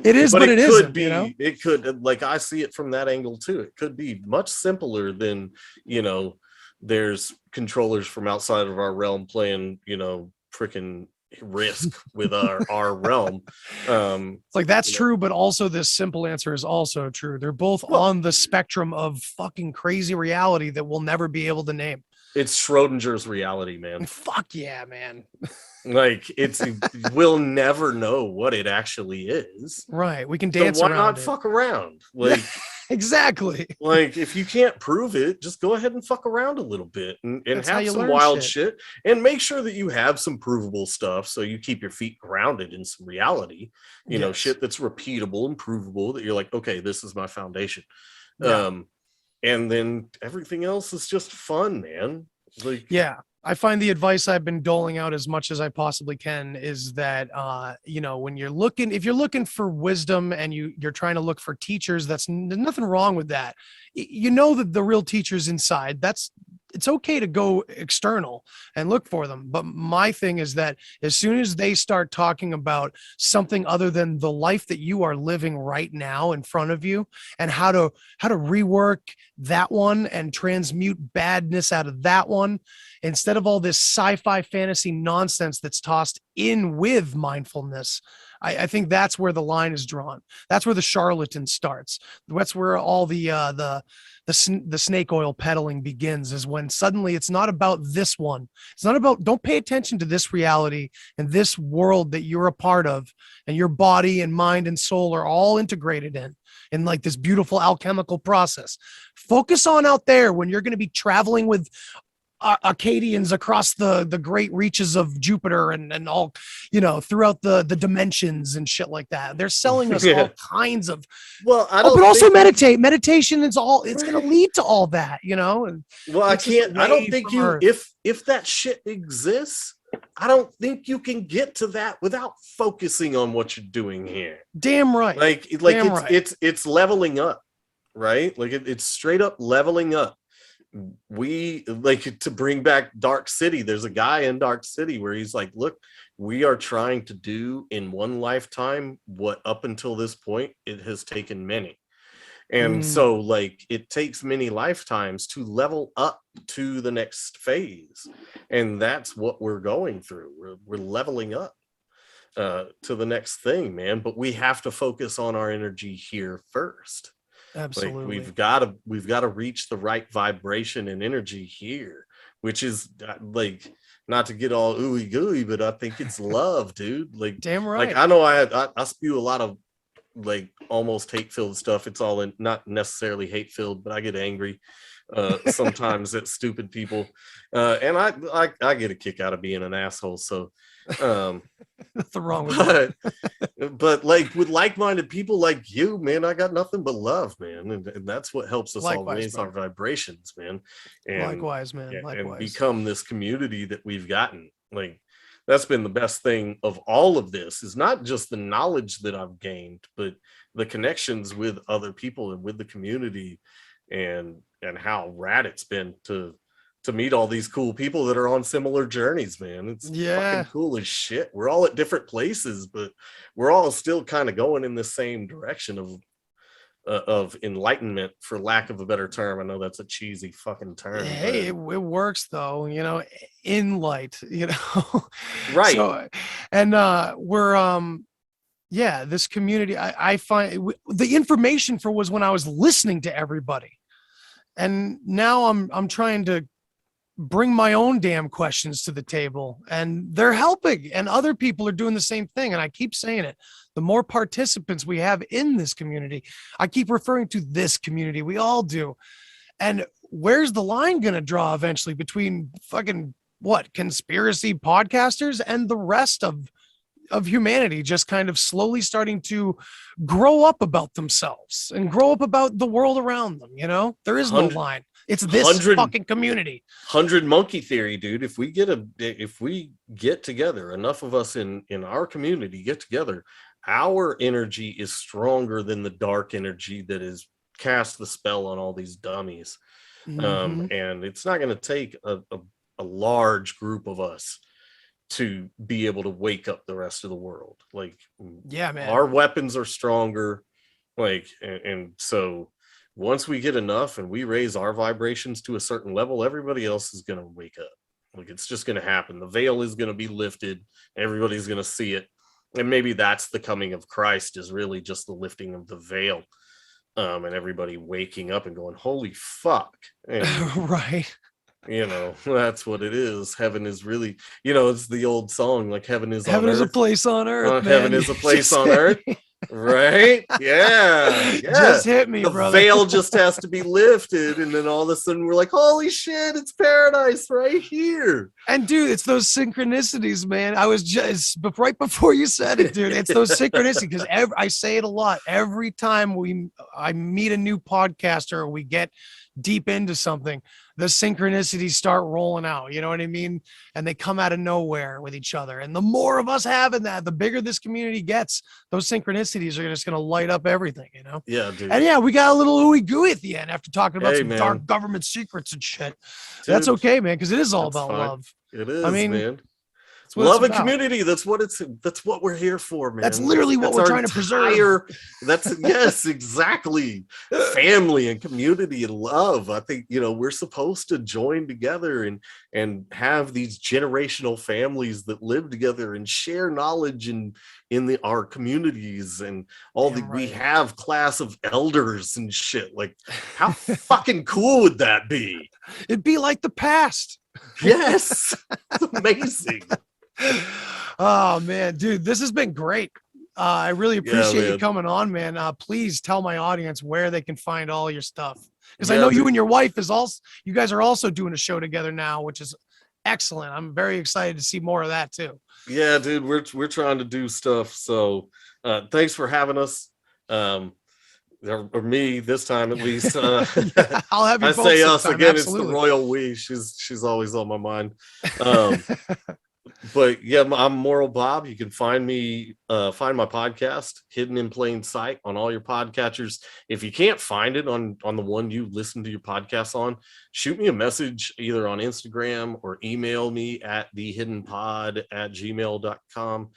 It is, but it isn't. Be, you know? It could, like, I see it from that angle too. It could be much simpler than, you know, there's controllers from outside of our realm playing, you know, freaking Risk with our realm. It's like, that's true, but also this simple answer is also true. They're both on the spectrum of fucking crazy reality that we'll never be able to name. It's Schrodinger's reality, man. Fuck yeah, man. Like we'll never know what it actually is. Right. We can So dance why around not it. fuck around? Like, Exactly. like if you can't prove it, just go ahead and fuck around a little bit and That's how have you some learn wild shit. shit, and make sure that you have some provable stuff so you keep your feet grounded in some reality, you know, Yes. shit that's repeatable and provable, that you're like, okay, this is my foundation. Yeah. And then everything else is just fun, man. Like, Yeah. I find the advice I've been doling out as much as I possibly can is that, you know, when you're looking, if you're looking for wisdom and you're trying to look for teachers, there's nothing wrong with that. You know that the real teacher's inside. It's okay to go external and look for them. But my thing is that as soon as they start talking about something other than the life that you are living right now in front of you, and how to rework that one and transmute badness out of that one, instead of all this sci-fi fantasy nonsense that's tossed in with mindfulness, I think that's where the line is drawn. That's where the charlatan starts. That's where all the snake oil peddling begins, is when suddenly it's not about this one. It's not about, don't pay attention to this reality and this world that you're a part of, and your body and mind and soul are all integrated in like this beautiful alchemical process. Focus on out there when you're going to be traveling with Acadians across the great reaches of Jupiter and all, you know, throughout the dimensions and shit like that. They're selling us all kinds of, well, I don't but also think meditation is all, it's going to lead to all that, you know. And well, I it's just a can't, I don't way think from you, Earth. if that shit exists, I don't think you can get to that without focusing on what you're doing here. Damn right. Like Damn right. it's leveling up, right? Like it's straight up leveling up. We like to bring back Dark City. There's a guy in Dark City where he's like, look, we are trying to do in one lifetime what up until this point it has taken many. And so like it takes many lifetimes to level up to the next phase, and that's what we're going through. We're leveling up to the next thing, man, but we have to focus on our energy here first. Absolutely. Like we've got to reach the right vibration and energy here, which is like, not to get all ooey gooey, but I think it's love, dude. Like, damn right. Like I know I spew a lot of like almost hate filled stuff. It's all in, not necessarily hate filled, but I get angry sometimes at stupid people, and I get a kick out of being an asshole. So nothing wrong with that. But like with like-minded people like you, man, I got nothing but love, man, and that's what helps us all raise our vibrations, man. And Likewise, man. Likewise. And become this community that we've gotten. Like, that's been the best thing of all of this, is not just the knowledge that I've gained, but the connections with other people and with the community, and how rad it's been to meet all these cool people that are on similar journeys, man. It's fucking cool as shit. We're all at different places, but we're all still kind of going in the same direction of enlightenment, for lack of a better term. I know that's a cheesy fucking term. Hey, it works though, you know, in light, you know. Right. So, and we're yeah, this community, I find the information for was when I was listening to everybody, and now I'm trying to bring my own damn questions to the table, and they're helping, and other people are doing the same thing. And I keep saying it, the more participants we have in this community, I keep referring to this community, we all do. And where's the line going to draw eventually between fucking what, conspiracy podcasters and the rest of humanity, just kind of slowly starting to grow up about themselves and grow up about the world around them? You know, there is no line. It's this fucking community. 100 monkey theory, dude. If we get together, enough of us in our community get together, our energy is stronger than the dark energy that is cast the spell on all these dummies. And it's not going to take a large group of us to be able to wake up the rest of the world. Like, yeah, man, our weapons are stronger. Like, and so once we get enough and we raise our vibrations to a certain level, everybody else is going to wake up. Like, it's just going to happen. The veil is going to be lifted. Everybody's going to see it. And maybe that's the coming of Christ, is really just the lifting of the veil. And everybody waking up and going, holy fuck. And, right. You know, that's what it is. Heaven is really, you know, it's the old song, like heaven is Heaven on is a earth. place on earth. Man. Heaven is a place on earth. Right? Yeah. Just hit me, the brother. veil just has to be lifted, and then all of a sudden we're like, holy shit, it's paradise right here. And dude, it's those synchronicities, man. I was just right before you said it, dude. It's those synchronicities because I say it a lot. Every time I meet a new podcaster or we get deep into something, the synchronicities start rolling out. You know what I mean? And they come out of nowhere with each other. And the more of us having that, the bigger this community gets. Those synchronicities are just going to light up everything. You know? Yeah, dude. And yeah, we got a little ooey gooey at the end after talking about Hey, some man. dark government secrets and shit. Dude, that's okay, man, because it is all that's about fine. love. It is, I mean, man. That's what Love it's and about. community. That's what we're here for, man. That's literally what we're our trying to preserve. That's yes, exactly. Family and community and love. I think, you know, we're supposed to join together and have these generational families that live together and share knowledge in our communities and all Damn we right. have class of elders and shit. Like, how fucking cool would that be? It'd be like the past. Yes. It's amazing. Oh man, dude, this has been great. I really appreciate you man. coming on, man. Please tell my audience where they can find all your stuff, because I Yeah, know you dude. and your wife you guys are also doing a show together now, which is excellent. I'm very excited to see more of that too. Yeah, dude, we're trying to do stuff. So thanks for having us. Or me this time at least. Yeah, I'll have you I both say us sometime, again. absolutely. It's the royal we. She's always on my mind. But yeah, I'm Moral Bob. You can find me, find my podcast, Hidden in Plain Sight, on all your podcatchers. If you can't find it on the one you listen to your podcast on, shoot me a message either on Instagram or email me at thehiddenpod@gmail.com,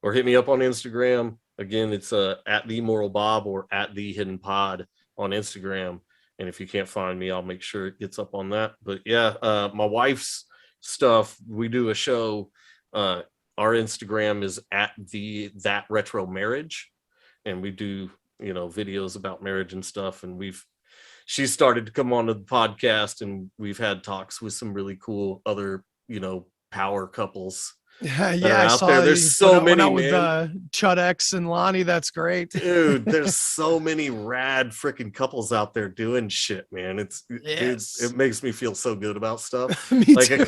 or hit me up on Instagram. Again, it's at the Moral Bob or at the Hidden Pod on Instagram. And if you can't find me, I'll make sure it gets up on that. But yeah, my wife's stuff, we do a show. Our Instagram is at that retro marriage, and we do, you know, videos about marriage and stuff. And she started to come on to the podcast, and we've had talks with some really cool other, you know, power couples. Yeah, I saw there. you There's so went many, out with man. Chud X and Lonnie. That's great, Dude. There's so many rad freaking couples out there doing shit, man. It makes me feel so good about stuff. Me Like too. a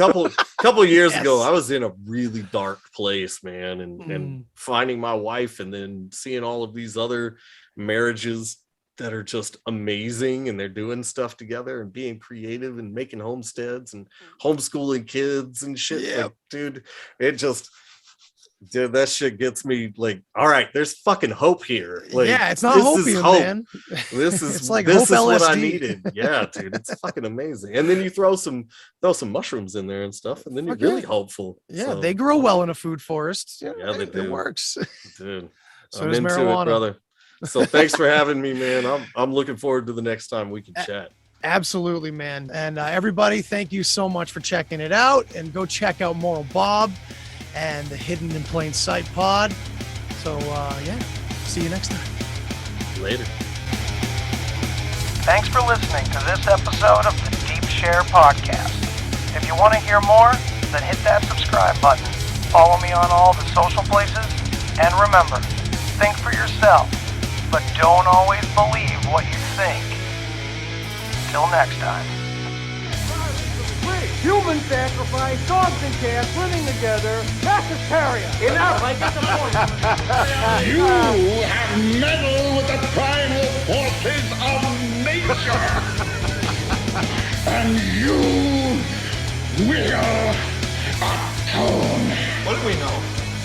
couple years Yes. ago, I was in a really dark place, man, and Mm. finding my wife and then seeing all of these other marriages that are just amazing, and they're doing stuff together and being creative and making homesteads and homeschooling kids and shit. Yeah. Like, dude, that shit gets me like, all right, there's fucking hope here. Like, Yeah, it's not this hopium, is hope. man. This is It's like this hope is what I LSD. needed. Yeah, dude, it's fucking amazing. And then you throw some mushrooms in there and stuff, and then you're Fuck yeah. really hopeful. Yeah, So, they grow well in a food forest. Yeah, they do. It works. dude. So I'm does into marijuana. it, brother. So thanks for having me, man. I'm looking forward to the next time we can chat. Absolutely, man. And everybody, thank you so much for checking it out. And go check out Moral Bob and the Hidden in Plain Sight pod. So, yeah, see you next time. Later. Thanks for listening to this episode of the Deep Share Podcast. If you want to hear more, then hit that subscribe button. Follow me on all the social places. And remember, think for yourself, but don't always believe what you think. Till next time. Human sacrifice, dogs and cats living together, that's hysteria. Enough, I get the point. You have meddled with the primal forces of nature. And you will atone. What do we know?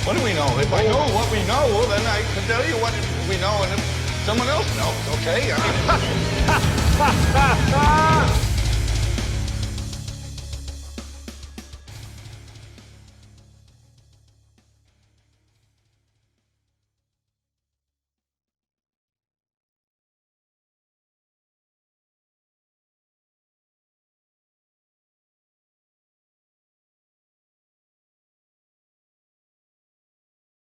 What do we know? If I know what we know, then I can tell you what we know, and if someone else knows, okay?